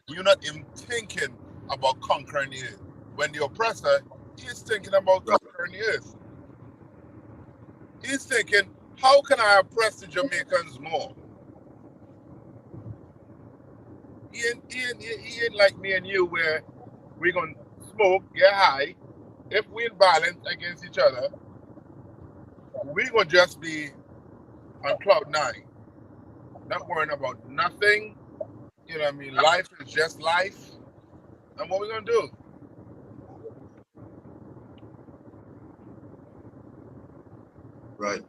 You're not even thinking about conquering the earth. When the oppressor is thinking about conquering the earth. He's thinking, how can I oppress the Jamaicans more? He ain't like me and you where we're going to smoke, get high. If we're in balance against each other, we're going to just be on cloud nine. Not worrying about nothing. You know what I mean? Life is just life. And what we're going to do? Right.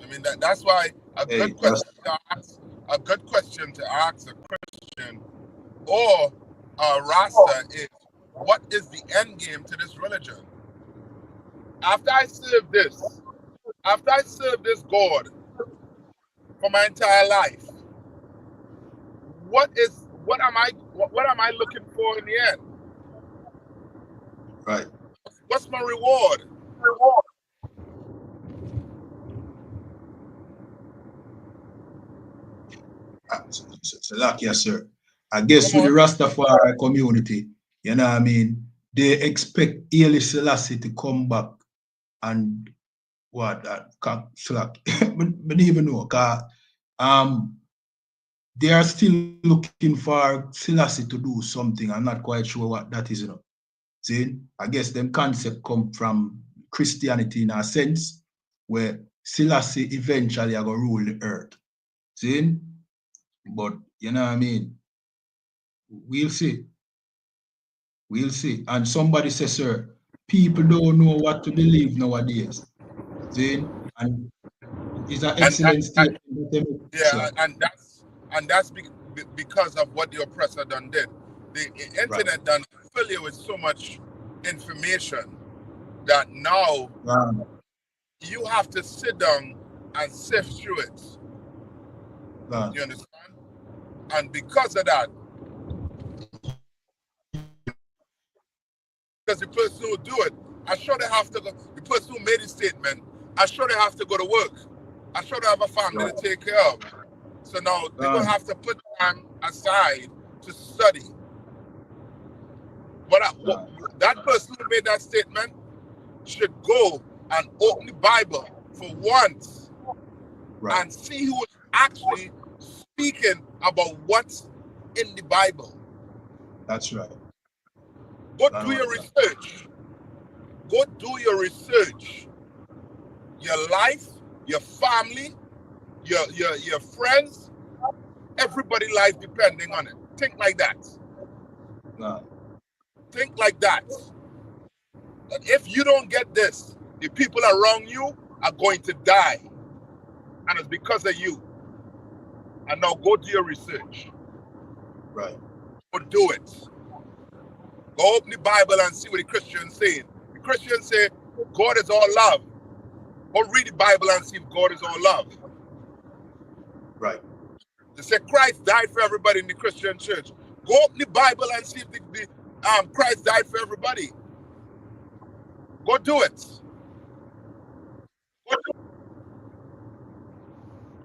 I mean, that's why a good question to ask a Christian or a Rasta is, what is the end game to this religion? after I serve this God for my entire life, what am I looking for in the end? Right. What's my reward? So like, yes, sir. I guess Come with the on. Rastafari community, you know what I mean, they expect Haile Selassie to come back and what that slack. But don't even know, cause they are still looking for Selassie to do something. I'm not quite sure what that is, you know. See, I guess them concept come from Christianity in a sense, where Selassie eventually are gonna rule the earth. See? But you know what I mean? We'll see. We'll see. And somebody says, sir, people don't know what to believe nowadays. See? And it's an And excellent statement. yeah, and that's because of what the oppressor done did. The Right. internet done fill you with so much information that now Right. you have to sit down and sift through it. Right. You understand? And because of that, because the person who do it, I sure they have to go. The person who made the statement, I sure they have to go to work. I sure they have a family Right. to take care of. So now they're gonna have to put time aside to study. But that person who made that statement should go and open the Bible for once Right. and see who is actually speaking about what's in the Bible. That's right. Go do your research. Go do your research. Your life, your family, your friends, everybody's life depending on it. Think like that. Right. Think like that. And if you don't get this, the people around you are going to die. And it's because of you. And now go do your research. Right. Go do it. Go open the Bible and see what the Christians say. The Christians say God is all love. Go read the Bible and see if God is all love. Right. They say Christ died for everybody in the Christian church. Go open the Bible and see if Christ died for everybody. Go do it. Go do it.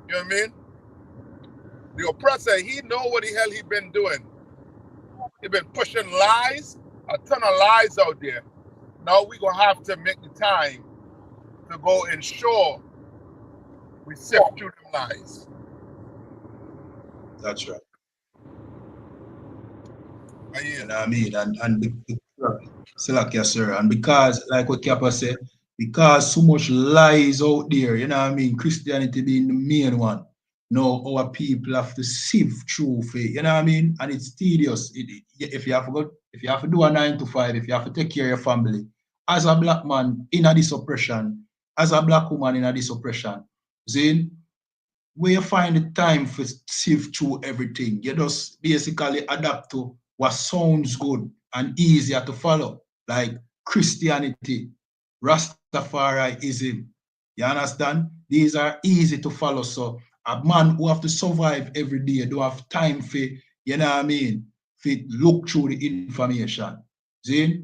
You know what I mean? The oppressor, he know what the hell he been doing. He been pushing lies, a ton of lies out there. Now we gonna have to make the time to go ensure we sift through them lies. That's right. You know what I mean? And so like, yes, sir. And because, like what Kappa said, because so much lies out there, you know what I mean? Christianity being the main one. Now our people have to sift through faith, you know what I mean? And it's tedious. If you have to do a 9 to 5, if you have to take care of your family, as a black man in this oppression, as a black woman in this oppression, Zane, where you find the time for sift through everything. You just basically adapt to what sounds good and easier to follow, like Christianity, Rastafariism. You understand? These are easy to follow. So a man who have to survive every day don't have time for, you know what I mean, for look through the information. See?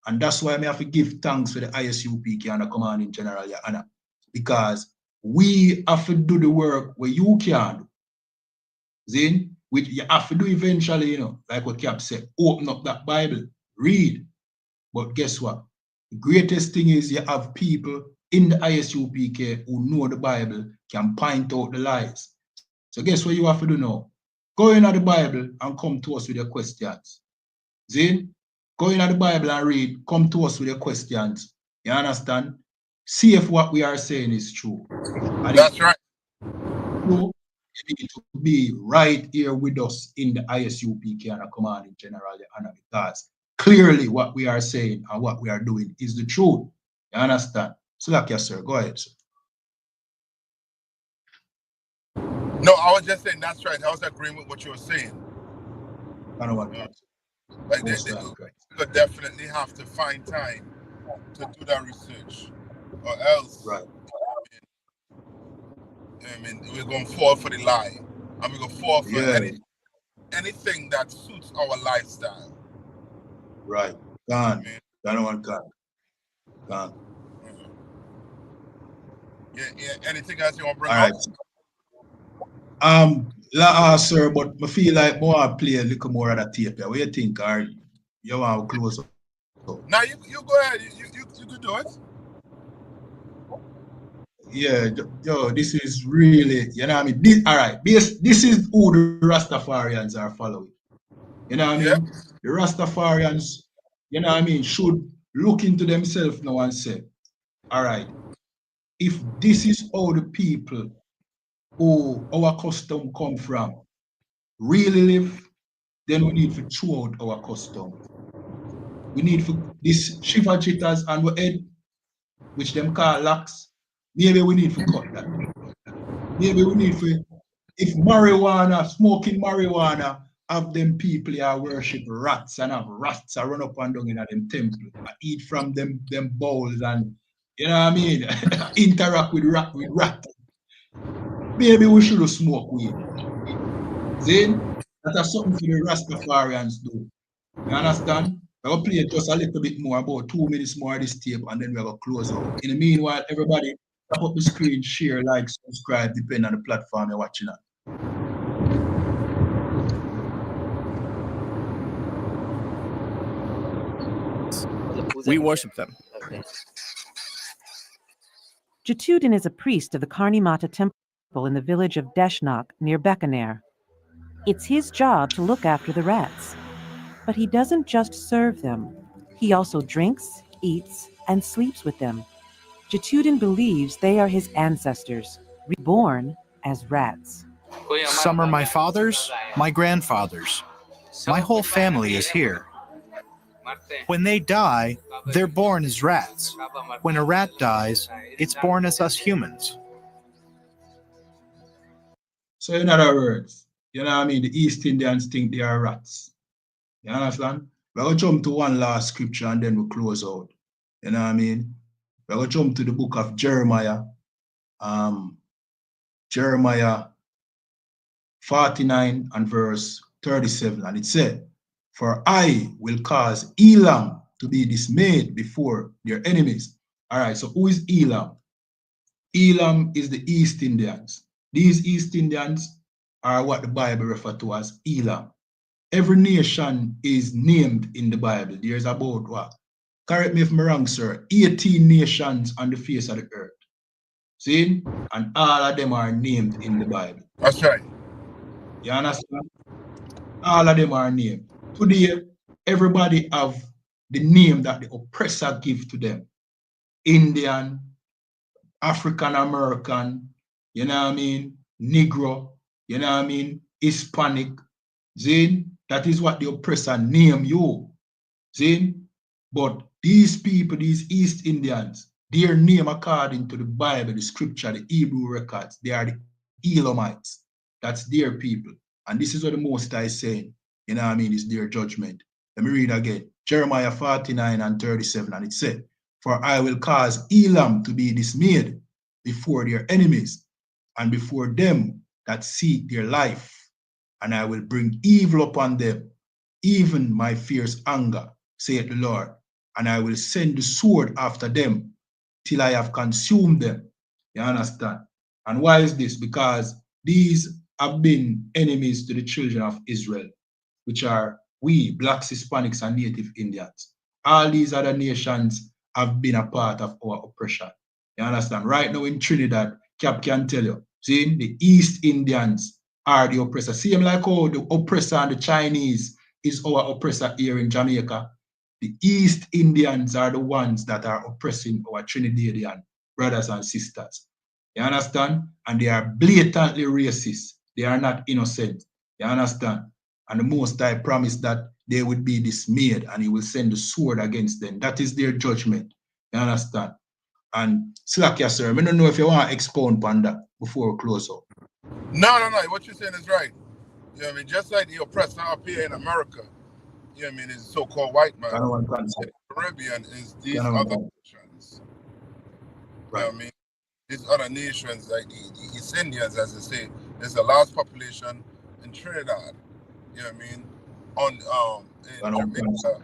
And that's why I have to give thanks for the ISUPK and the commanding general, Your Honor, because we have to do the work where you can do. Zin, which you have to do eventually, you know, like what Cap said, open up that Bible, read. But guess what? The greatest thing is you have people in the ISUPK who know the Bible, can point out the lies. So guess what you have to do now? Go into the Bible and come to us with your questions. Zin, go into the Bible and read, come to us with your questions. You understand? See if what we are saying is true. And that's right. You need to be right here with us in the ISUPK and the commanding general, Your Honor, because clearly what we are saying and what we are doing is the truth. You understand? So, like, yes, sir. Go ahead, sir. No, I was just saying that's right. I was agreeing with what you were saying. I don't want like they could definitely have to find time to do that research. or else, Right. I mean, we're going to fall for the lie. And we're going to fall for Yeah. anything that suits our lifestyle. Right. Gone. I mean, That one gone. Gone. yeah, anything else you want to bring All right. Sir, but I feel like more I play a little more of that tape. What do you think? Or you want to close up? Now you go ahead. You could do it. Yeah, yo, this is really, you know what I mean? All right, this is who the Rastafarians are following. You know what I Yeah. mean? The Rastafarians, you know what I mean, should look into themselves now and say, all right, if this is how the people who our custom come from really live, then we need to throw out our custom. We need for this shiva chitters and we head, which them call locks. Maybe we need to cut that. Maybe we need to, if marijuana, smoking marijuana, have them people here worship rats and have rats run up and down in them temple, eat from them bowls and, you know what I mean, interact with rat. Maybe we should smoke weed. See? That's something for the Rastafarians do. You understand? I'll play just a little bit more, about 2 minutes more of this tape, and then we're going to close out. In the meanwhile, everybody, tap up the screen, share, like, subscribe, depending on the platform you're watching at. We worship them. Jatudin is a priest of the Karni Mata temple in the village of Deshnok near Bekaner. It's his job to look after the rats. But he doesn't just serve them. He also drinks, eats, and sleeps with them. Jatudin believes they are his ancestors, reborn as rats. Some are my fathers, my grandfathers. My whole family is here. When they die, they're born as rats. When a rat dies, it's born as us humans. So in other words, you know what I mean, the East Indians think they are rats. You understand? We're going to jump to one last scripture and then we'll close out. You know what I mean? We're going to jump to the book of Jeremiah. Jeremiah 49 and verse 37. And it said, for I will cause Elam to be dismayed before their enemies. All right, so who is Elam? Elam is the East Indians. These East Indians are what the Bible refers to as Elam. Every nation is named in the Bible. There's about what? Correct me if I'm wrong, sir. 18 nations on the face of the earth. See? And all of them are named in the Bible. That's right. You understand? All of them are named. Today, everybody have the name that the oppressor give to them. Indian, African American, you know what I mean? Negro, you know what I mean? Hispanic. See? That is what the oppressor name you. See? But these people, these East Indians, their name according to the Bible, the scripture, the Hebrew records, they are the Elamites. That's their people. And this is what the Most High is saying. You know what I mean? It's their judgment. Let me read again. Jeremiah 49 and 37. And it said, for I will cause Elam to be dismayed before their enemies and before them that seek their life. And I will bring evil upon them, even my fierce anger, saith the Lord. And I will send the sword after them till I have consumed them. You understand? And why is this? Because these have been enemies to the children of Israel, which are we, blacks, Hispanics, and Native Indians. All these other nations have been a part of our oppression. You understand? Right now in Trinidad, Cap can tell you, see, the East Indians are the oppressor. Same like how the oppressor and the Chinese is our oppressor here in Jamaica. The East Indians are the ones that are oppressing our Trinidadian brothers and sisters. You understand? And they are blatantly racist. They are not innocent. You understand? And the Most High promised that they would be dismayed and he will send the sword against them. That is their judgment. You understand? And slack ya, sir. I don't know if you want to expound on that before we close up. No. What you're saying is right. You know what I mean? Just like the oppressor up here in America, you know what I mean, is so-called white man. The Caribbean is these other nations. You know what I mean? These other nations, like the East Indians, as they say, there's a large population in Trinidad. You know what I mean? In Jamaica.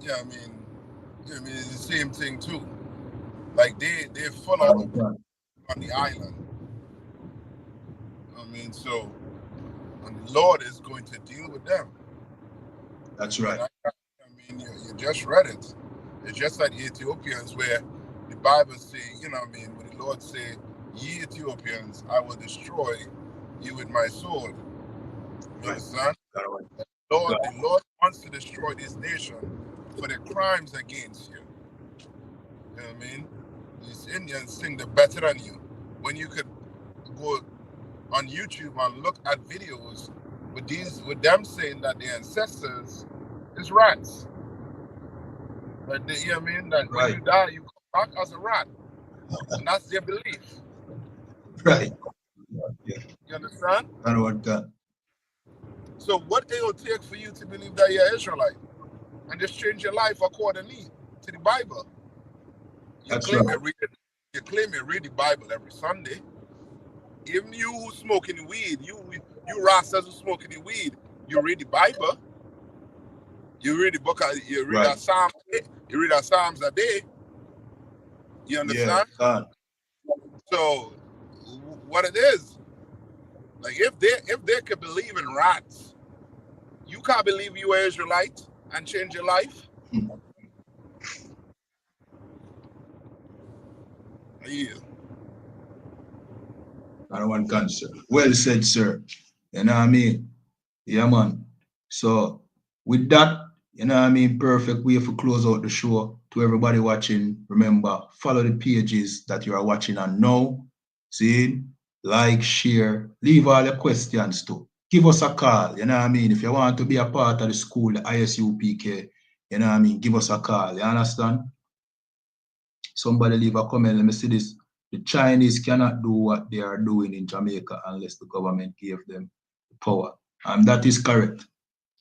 You know what I mean? You know what I mean? It's the same thing too. Like they're full of on the island. I mean, so and the Lord is going to deal with them. That's right. I mean, you just read it. It's just like the Ethiopians, where the Bible say, you know what I mean, when the Lord say, ye Ethiopians, I will destroy you with my sword. You understand? The Lord wants to destroy this nation for their crimes against you. You know what I mean? These Indians think they're better than you. When you could go on YouTube and look at videos with them saying that their ancestors is rats. But you know what I mean? That when you die, you come back as a rat. And that's their belief. Right. Yeah. You understand? I know what that. So what it will take for you to believe that you're Israelite and just change your life accordingly to the Bible? You claim you read the Bible every Sunday. Even you who smoking weed, you Rastas who smoking the weed, you read the Bible. You read the book. You read that Psalms. You read that Psalms a day. You understand? Yeah, so what it is, like if they could believe in rats, you can't believe you are Israelite and change your life. Yeah. I don't want cancer. Well said, sir. You know what I mean? Yeah, man. So with that, you know what I mean, perfect way for close out the show. To everybody watching, remember, follow the pages that you are watching on now. See, like, share, leave all your questions too. Give us a call, you know what I mean? If you want to be a part of the school, the ISUPK, you know what I mean? Give us a call, you understand? Somebody leave a comment, let me see this. The Chinese cannot do what they are doing in Jamaica unless the government gave them the power. And that is correct.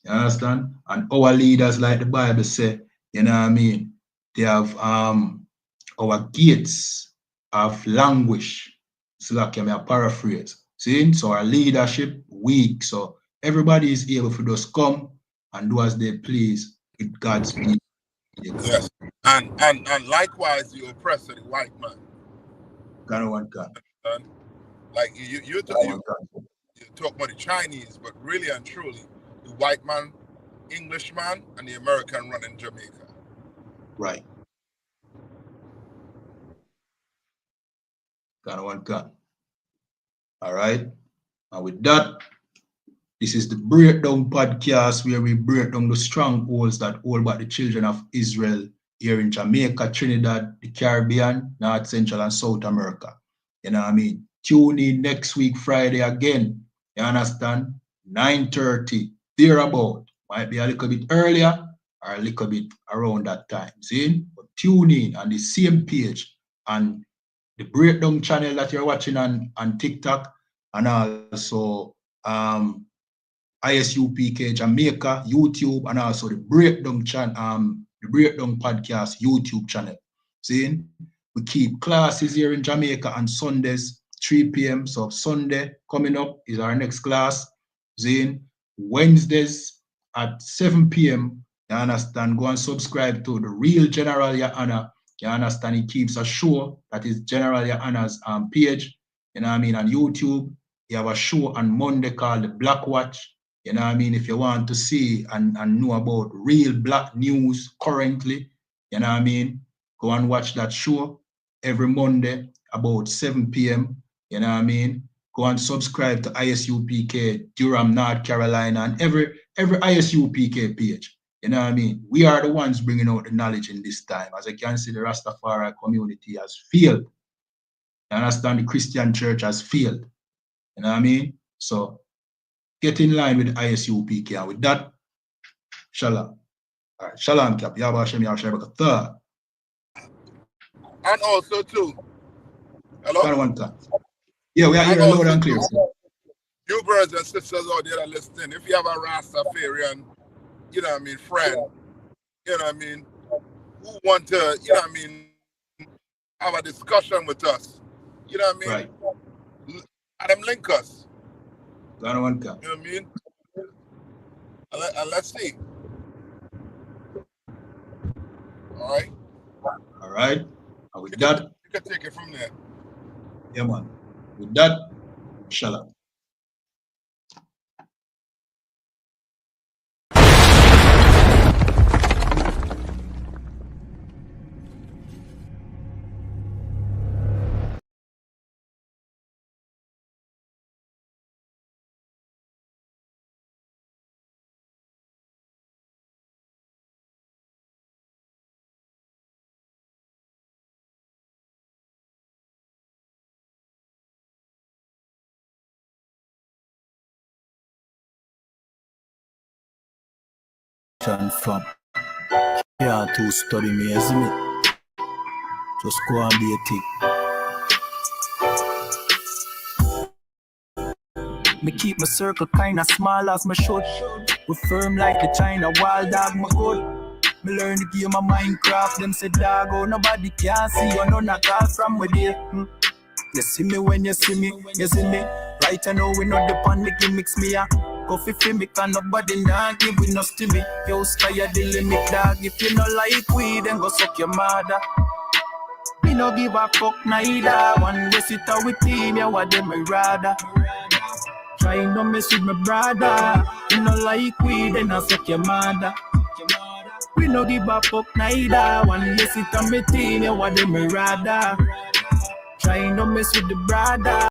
You understand? And our leaders, like the Bible say, you know what I mean? They have our gates of language. So like I paraphrase. See? So our leadership weak. So everybody is able to just come and do as they please with God's people. Yes. And likewise the oppressor, the white man. God want God. Like you talk about the Chinese, but really and truly, the white man, Englishman, and the American running Jamaica. Right. God want God. All right. And with that, this is the Breakdown Podcast, where we break down the strongholds that hold back the children of Israel here in Jamaica, Trinidad, the Caribbean, North, Central, and South America. You know what I mean? Tune in next week, Friday again. You understand? 9:30, thereabout. Might be a little bit earlier or a little bit around that time. See? But tune in on the same page and the Breakdown channel that you're watching on TikTok, and also ISUPK Jamaica YouTube, and also the Breakdown the Breakdown Podcast YouTube channel. See, we keep classes here in Jamaica on Sundays, 3 p.m. So Sunday coming up is our next class. See, Wednesdays at 7 p.m. You understand? Go and subscribe to the Real General Your Honor. You understand? He keeps a show that is General Your Honor's page. You know what I mean? On YouTube, you have a show on Monday called the Black Watch. You know what I mean? If you want to see and know about real black news currently, you know what I mean? Go and watch that show every Monday about 7 p.m. You know what I mean? Go and subscribe to ISUPK Durham, North Carolina, and every ISUPK page. You know what I mean? We are the ones bringing out the knowledge in this time. As you can see, the Rastafari community has failed. You understand? The Christian church has failed. You know what I mean? So get in line with the ISUPK. And with that, shalom. All right, shalom, Cap. Yahweh Hashem, Yahweh Shabbat. And also, too, hello? Yeah, we are here loud and clear. You brothers and sisters out there that listening, if you have a Rastafarian, you know what I mean, friend, you know what I mean, who want to, you know what I mean, have a discussion with us. You know what I mean? Right. And them link us. Gonna one guy. You know what I mean? And let's see. All right. All right. And with that, you can take it from there. Yeah, man. With that, shalom. From here to study me, isn't it? Just go and be a tick. Me keep my circle kinda small as my should. We firm like the China wild dog, my good. Me learn the game of Minecraft. Them say dog, oh nobody can see you, no knock out from with it. You see me when you see me, you see me. Right now we know the pan the gimmicks me a coffee for me, can nobody nah give we no stimmy. Yo sky the limit dog. If you no like we, then go suck your mother. We no give a fuck neither. One way sit out with team, yeah what them me rather. Try no mess with my brother. You no like we, then I suck your mother. We no give a fuck neither. One way sit on me team, yeah what them me rather. Try no mess with the brother.